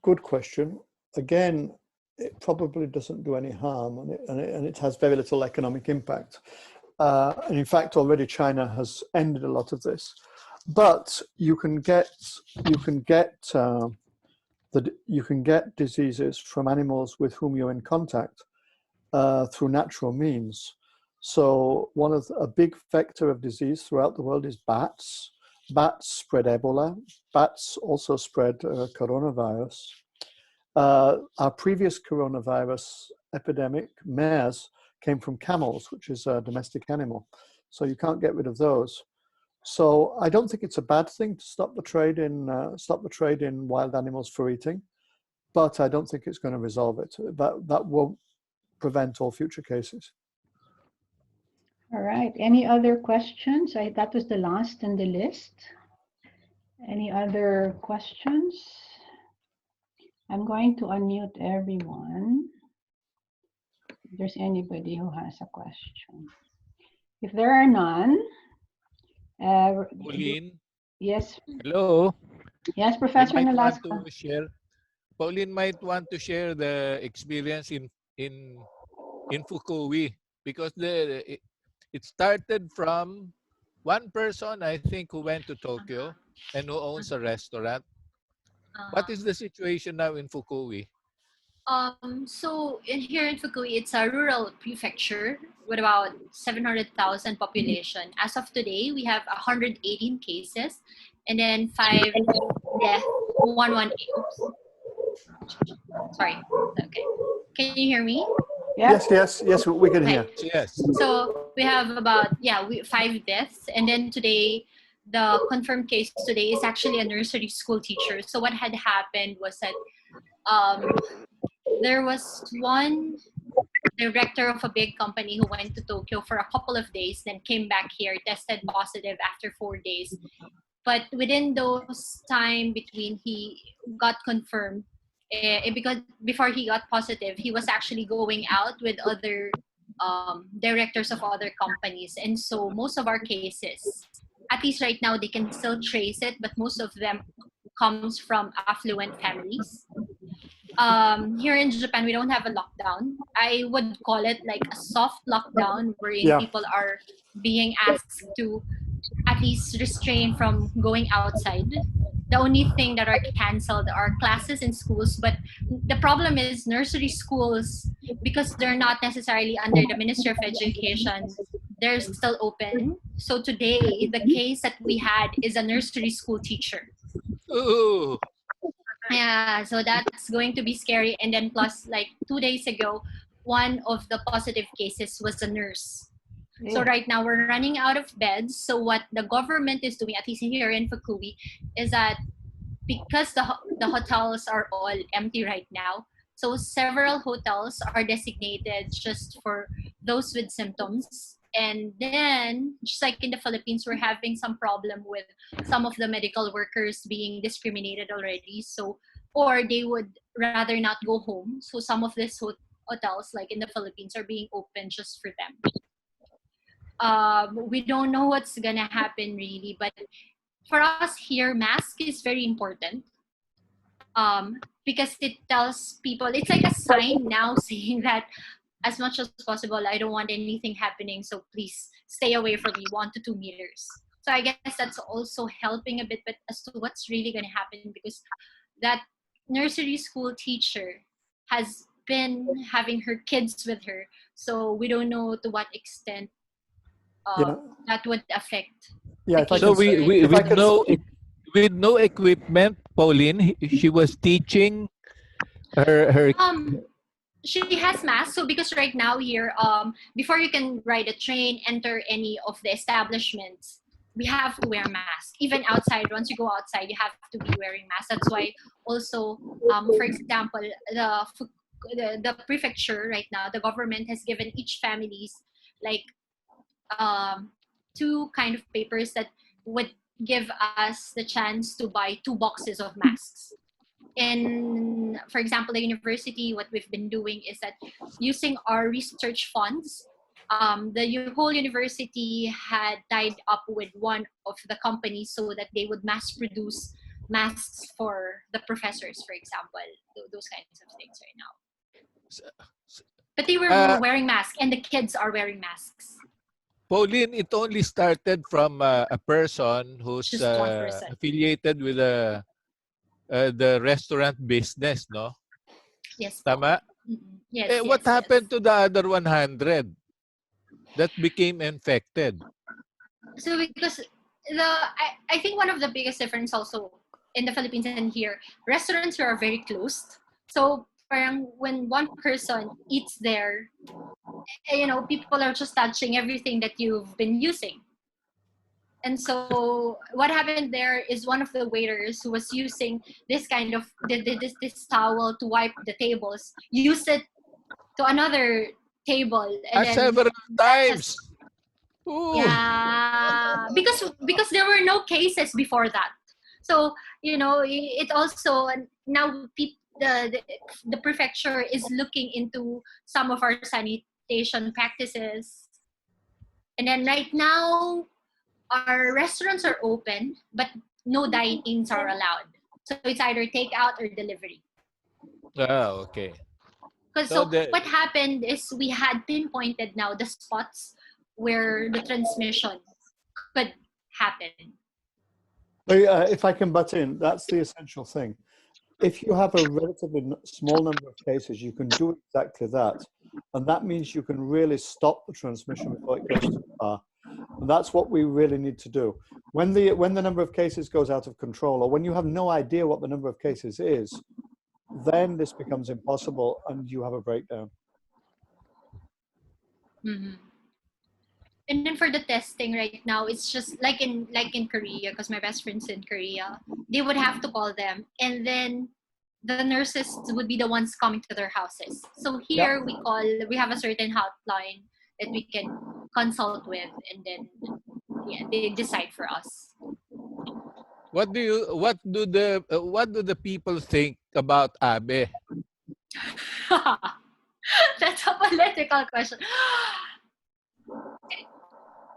[SPEAKER 2] Good question. Again, it probably doesn't do any harm, and it has very little economic impact. And in fact, already China has ended a lot of this. But you can get diseases from animals with whom you're in contact through natural means. So a big vector of disease throughout the world is bats. Bats spread Ebola. Bats also spread coronavirus. Our previous coronavirus epidemic, MERS, came from camels, which is a domestic animal. So you can't get rid of those. So I don't think it's a bad thing to stop the trade in wild animals for eating, but I don't think it's going to resolve it. That won't prevent all future cases.
[SPEAKER 1] All right. Any other questions? That was the last in the list. Any other questions? I'm going to unmute everyone. If there's anybody who has a question. If there are none,
[SPEAKER 3] Pauline?
[SPEAKER 1] Yes.
[SPEAKER 3] Hello?
[SPEAKER 1] Yes, Professor Nolasco.
[SPEAKER 3] Pauline might want to share the experience in Fukui, because it started from one person, I think, who went to Tokyo and who owns a restaurant. What is the situation now in Fukui?
[SPEAKER 4] So here in Fukui, it's a rural prefecture with about 700,000 population. As of today, we have 118 cases, and then 5 deaths. 118. Oops. Sorry. Okay. Can you hear me?
[SPEAKER 2] Yes, yes, we can hear.
[SPEAKER 3] Yes.
[SPEAKER 4] So we have about 5 deaths, and then today the confirmed case today is actually a nursery school teacher. So what had happened was that there was one director of a big company who went to Tokyo for a couple of days, then came back here, tested positive after 4 days. But within those time between he got confirmed, because before he got positive, he was actually going out with other directors of other companies. And so most of our cases, at least right now, they can still trace it, but most of them comes from affluent families. Here in Japan, we don't have a lockdown. I would call it like a soft lockdown wherein people are being asked to at least restrain from going outside. The only thing that are canceled are classes in schools, but the problem is nursery schools, because they're not necessarily under the Ministry of Education, they're still open. So today, the case that we had is a nursery school teacher.
[SPEAKER 3] Ooh.
[SPEAKER 4] Yeah, so that's going to be scary. And then plus, like 2 days ago, one of the positive cases was a nurse. So right now we're running out of beds. So what the government is doing, at least here in Fukui, is that because the hotels are all empty right now, so several hotels are designated just for those with symptoms. And then, just like in the Philippines, we're having some problem with some of the medical workers being discriminated already. So, or they would rather not go home. So some of these hotels, like in the Philippines, are being open just for them. We don't know what's gonna happen really, but for us here, mask is very important, because it tells people, it's like a sign now saying that as much as possible, I don't want anything happening, so please stay away from me 1 to 2 meters. So I guess that's also helping a bit, but as to what's really going to happen, because that nursery school teacher has been having her kids with her, so we don't know to what extent that would affect.
[SPEAKER 3] So we with no equipment, Pauline, she was teaching her.
[SPEAKER 4] She has masks. So because right now here, before you can ride a train, enter any of the establishments, we have to wear masks. Even outside, once you go outside, you have to be wearing masks. That's why also, for example, the prefecture right now, the government has given each families like 2 kind of papers that would give us the chance to buy 2 boxes of masks. In, for example, the university, what we've been doing is that using our research funds, the whole university had tied up with one of the companies so that they would mass produce masks for the professors, for example, those kinds of things right now. But they were wearing masks, and the kids are wearing masks.
[SPEAKER 3] Pauline, it only started from a person who's
[SPEAKER 4] Just one person.
[SPEAKER 3] affiliated with the restaurant business, no?
[SPEAKER 4] Yes.
[SPEAKER 3] Tama?
[SPEAKER 4] Mm-hmm. Yes.
[SPEAKER 3] What happened to the other 100 that became infected?
[SPEAKER 4] So because I think one of the biggest difference also in the Philippines and here, restaurants here are very closed. So when one person eats there, people are just touching everything that you've been using. And so what happened there is one of the waiters who was using this kind of this towel to wipe the tables, used it to another table, and then
[SPEAKER 3] several times.
[SPEAKER 4] Yeah, because there were no cases before that. So it also now the prefecture is looking into some of our sanitation practices, and then right now our restaurants are open, but no dine-ins are allowed. So it's either takeout or delivery.
[SPEAKER 3] Okay.
[SPEAKER 4] So what happened is we had pinpointed now the spots where the transmission could happen.
[SPEAKER 2] If I can butt in, that's the essential thing. if you have a relatively small number of cases, you can do exactly that. And that means you can really stop the transmission before it goes too far. And that's what we really need to do. When the number of cases goes out of control, or when you have no idea what the number of cases is, then this becomes impossible and you have a breakdown.
[SPEAKER 4] Mm-hmm. And then for the testing right now, it's just like in Korea, because my best friend's in Korea. They would have to call them, and then the nurses would be the ones coming to their houses. So here we have a certain hotline that we can consult with, and then they decide for us.
[SPEAKER 3] What do the people think about Abe?
[SPEAKER 4] That's a political question.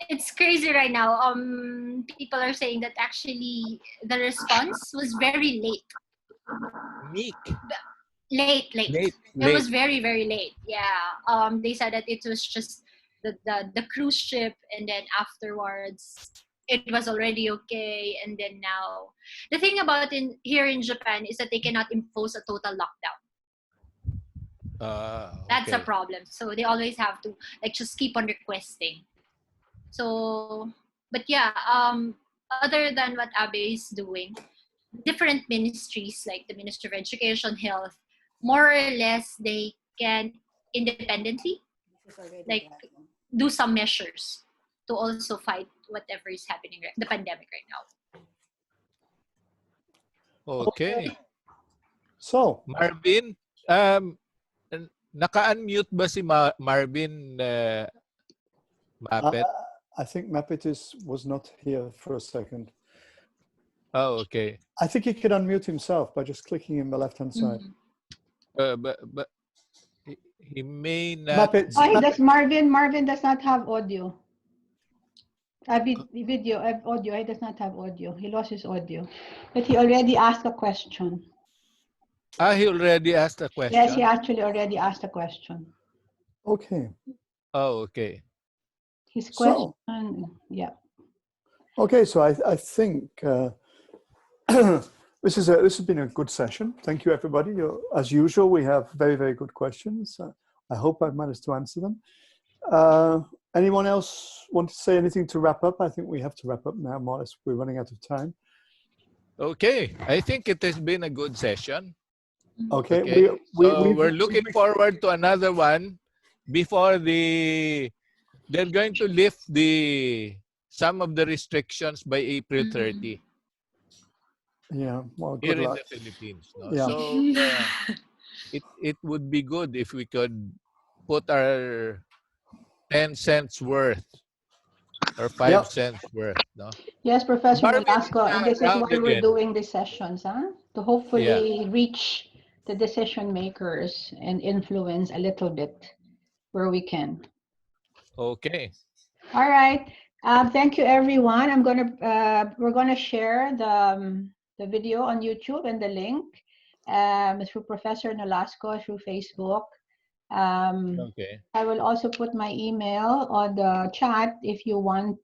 [SPEAKER 4] It's crazy right now. People are saying that actually the response was very late.
[SPEAKER 3] Meek.
[SPEAKER 4] Late. It was very, very late. Yeah. They said that it was just the cruise ship, and then afterwards it was already okay. And then now, the thing about here in Japan is that they cannot impose a total lockdown. That's a problem. So they always have to just keep on requesting. So, but yeah, other than what Abe is doing, different ministries like the Ministry of Education, Health, more or less they can independently do some measures to also fight whatever is happening, the pandemic right now.
[SPEAKER 3] Okay.
[SPEAKER 2] So,
[SPEAKER 3] Marvin, naka-unmute ba si Marvin Mapet?
[SPEAKER 2] I think Mapet was not here for a second.
[SPEAKER 3] Oh, okay.
[SPEAKER 2] I think he could unmute himself by just clicking in the left-hand side.
[SPEAKER 3] But he may not.
[SPEAKER 2] Muppet.
[SPEAKER 1] Marvin does not have audio. Video, audio. He does not have audio. He lost his audio, but he already asked a question.
[SPEAKER 3] He already asked a question.
[SPEAKER 1] Yes, he actually already asked a question.
[SPEAKER 2] Okay.
[SPEAKER 3] Oh, okay.
[SPEAKER 1] His question, yeah.
[SPEAKER 2] Okay, so I think this has been a good session. Thank you, everybody. As usual, we have very, very good questions. I hope I've managed to answer them. Anyone else want to say anything to wrap up? I think we have to wrap up now, more or less. We're running out of time.
[SPEAKER 3] Okay, I think it has been a good session.
[SPEAKER 2] Okay.
[SPEAKER 3] We're looking forward to another one before they're going to lift some of the restrictions by April 30.
[SPEAKER 2] Yeah, well,
[SPEAKER 3] here
[SPEAKER 2] good luck.
[SPEAKER 3] in the Philippines. No?
[SPEAKER 2] Yeah.
[SPEAKER 3] So it would be good if we could put our 10 cents worth or 5 cents worth. No?
[SPEAKER 1] Yes, Professor Nolasco, and this is why we're
[SPEAKER 3] again.
[SPEAKER 1] doing these sessions, to hopefully reach the decision makers and influence a little bit where we can.
[SPEAKER 3] Okay.
[SPEAKER 1] All right. Thank you, everyone. We're gonna share the video on YouTube and the link through Professor Nolasco through Facebook.
[SPEAKER 3] Okay.
[SPEAKER 1] I will also put my email on the chat if you want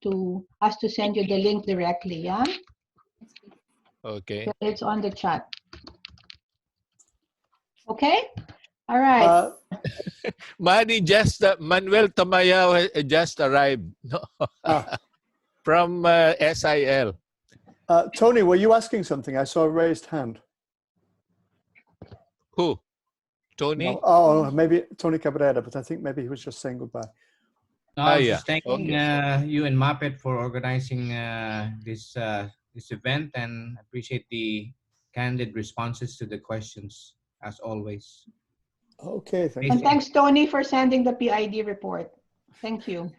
[SPEAKER 1] us to send you the link directly. Yeah.
[SPEAKER 3] Okay.
[SPEAKER 1] So it's on the chat. Okay. All right.
[SPEAKER 3] Manny Manuel Tamayaw just arrived from SIL.
[SPEAKER 2] Tony, were you asking something? I saw a raised hand.
[SPEAKER 3] Who? Tony?
[SPEAKER 2] No. Oh, maybe Tony Cabrera, but I think maybe he was just saying goodbye.
[SPEAKER 5] No, I was just thanking you and Muppet for organizing this event, and appreciate the candid responses to the questions as always.
[SPEAKER 2] Okay, thank you.
[SPEAKER 1] And thanks, Tony, for sending the PID report. Thank you.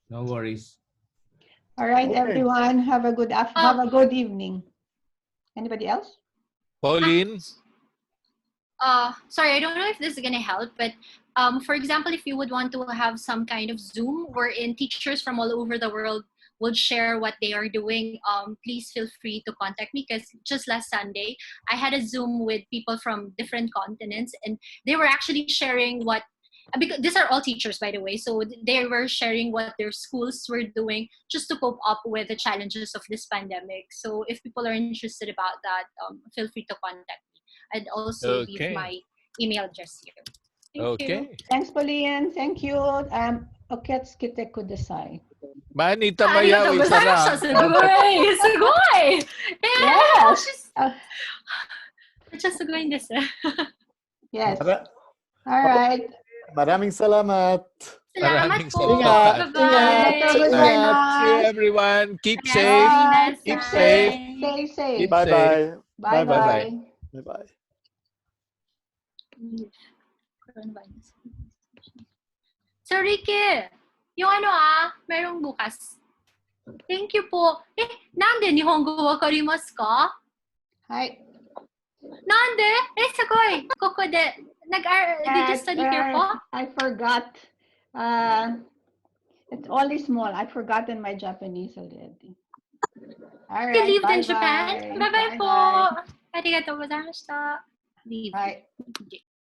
[SPEAKER 5] No worries.
[SPEAKER 1] All right, everyone, have a good evening. Anybody else?
[SPEAKER 3] Pauline?
[SPEAKER 4] Sorry, I don't know if this is gonna help, but for example, if you would want to have some kind of Zoom wherein teachers from all over the world would share what they are doing, please feel free to contact me, because just last Sunday I had a Zoom with people from different continents, and they were actually sharing what because these are all teachers, by the way, so they were sharing what their schools were doing just to cope up with the challenges of this pandemic. So if people are interested about that, feel free to contact me. I'd also leave
[SPEAKER 3] Okay.
[SPEAKER 4] my email address here. Thank you.
[SPEAKER 3] Okay.
[SPEAKER 1] Thanks, Pauline. Thank you. Okets kite kudasai.
[SPEAKER 3] Manita
[SPEAKER 4] ありがと
[SPEAKER 3] Mayaw
[SPEAKER 4] うご
[SPEAKER 3] is
[SPEAKER 4] ざいました。
[SPEAKER 3] around.
[SPEAKER 4] すごい、すごい。
[SPEAKER 1] Yes.
[SPEAKER 4] めっちゃすごいんです。
[SPEAKER 1] Yes.
[SPEAKER 2] Mara-
[SPEAKER 1] All right.
[SPEAKER 2] Maraming salamat.
[SPEAKER 4] Salamat
[SPEAKER 3] Maraming
[SPEAKER 4] po.
[SPEAKER 3] salamat.
[SPEAKER 4] Bye-bye.
[SPEAKER 2] Ingat.
[SPEAKER 3] See you, everyone. Keep
[SPEAKER 4] Yes.
[SPEAKER 3] safe.
[SPEAKER 1] Bye.
[SPEAKER 3] Keep
[SPEAKER 4] Bye.
[SPEAKER 3] safe.
[SPEAKER 1] Stay safe.
[SPEAKER 3] Keep
[SPEAKER 2] Bye
[SPEAKER 3] safe.
[SPEAKER 2] bye.
[SPEAKER 1] Bye
[SPEAKER 3] Bye-bye.
[SPEAKER 1] bye.
[SPEAKER 2] Bye bye.
[SPEAKER 4] Coronavirus. So, Ricky, yung merong bukas. Thank you po. Nande Nihongo wakarimasu ka?
[SPEAKER 1] Hi.
[SPEAKER 4] Nande? Sugoi. Koko de, did you study here po?
[SPEAKER 1] I forgot. It's only small. I've forgotten my Japanese already. All
[SPEAKER 4] You
[SPEAKER 1] right.
[SPEAKER 4] lived in
[SPEAKER 1] Bye-bye.
[SPEAKER 4] Japan? Bye-bye po.
[SPEAKER 1] Bye-bye.
[SPEAKER 4] Arigatou gozaimashita. Leave.
[SPEAKER 1] Bye.
[SPEAKER 4] Okay.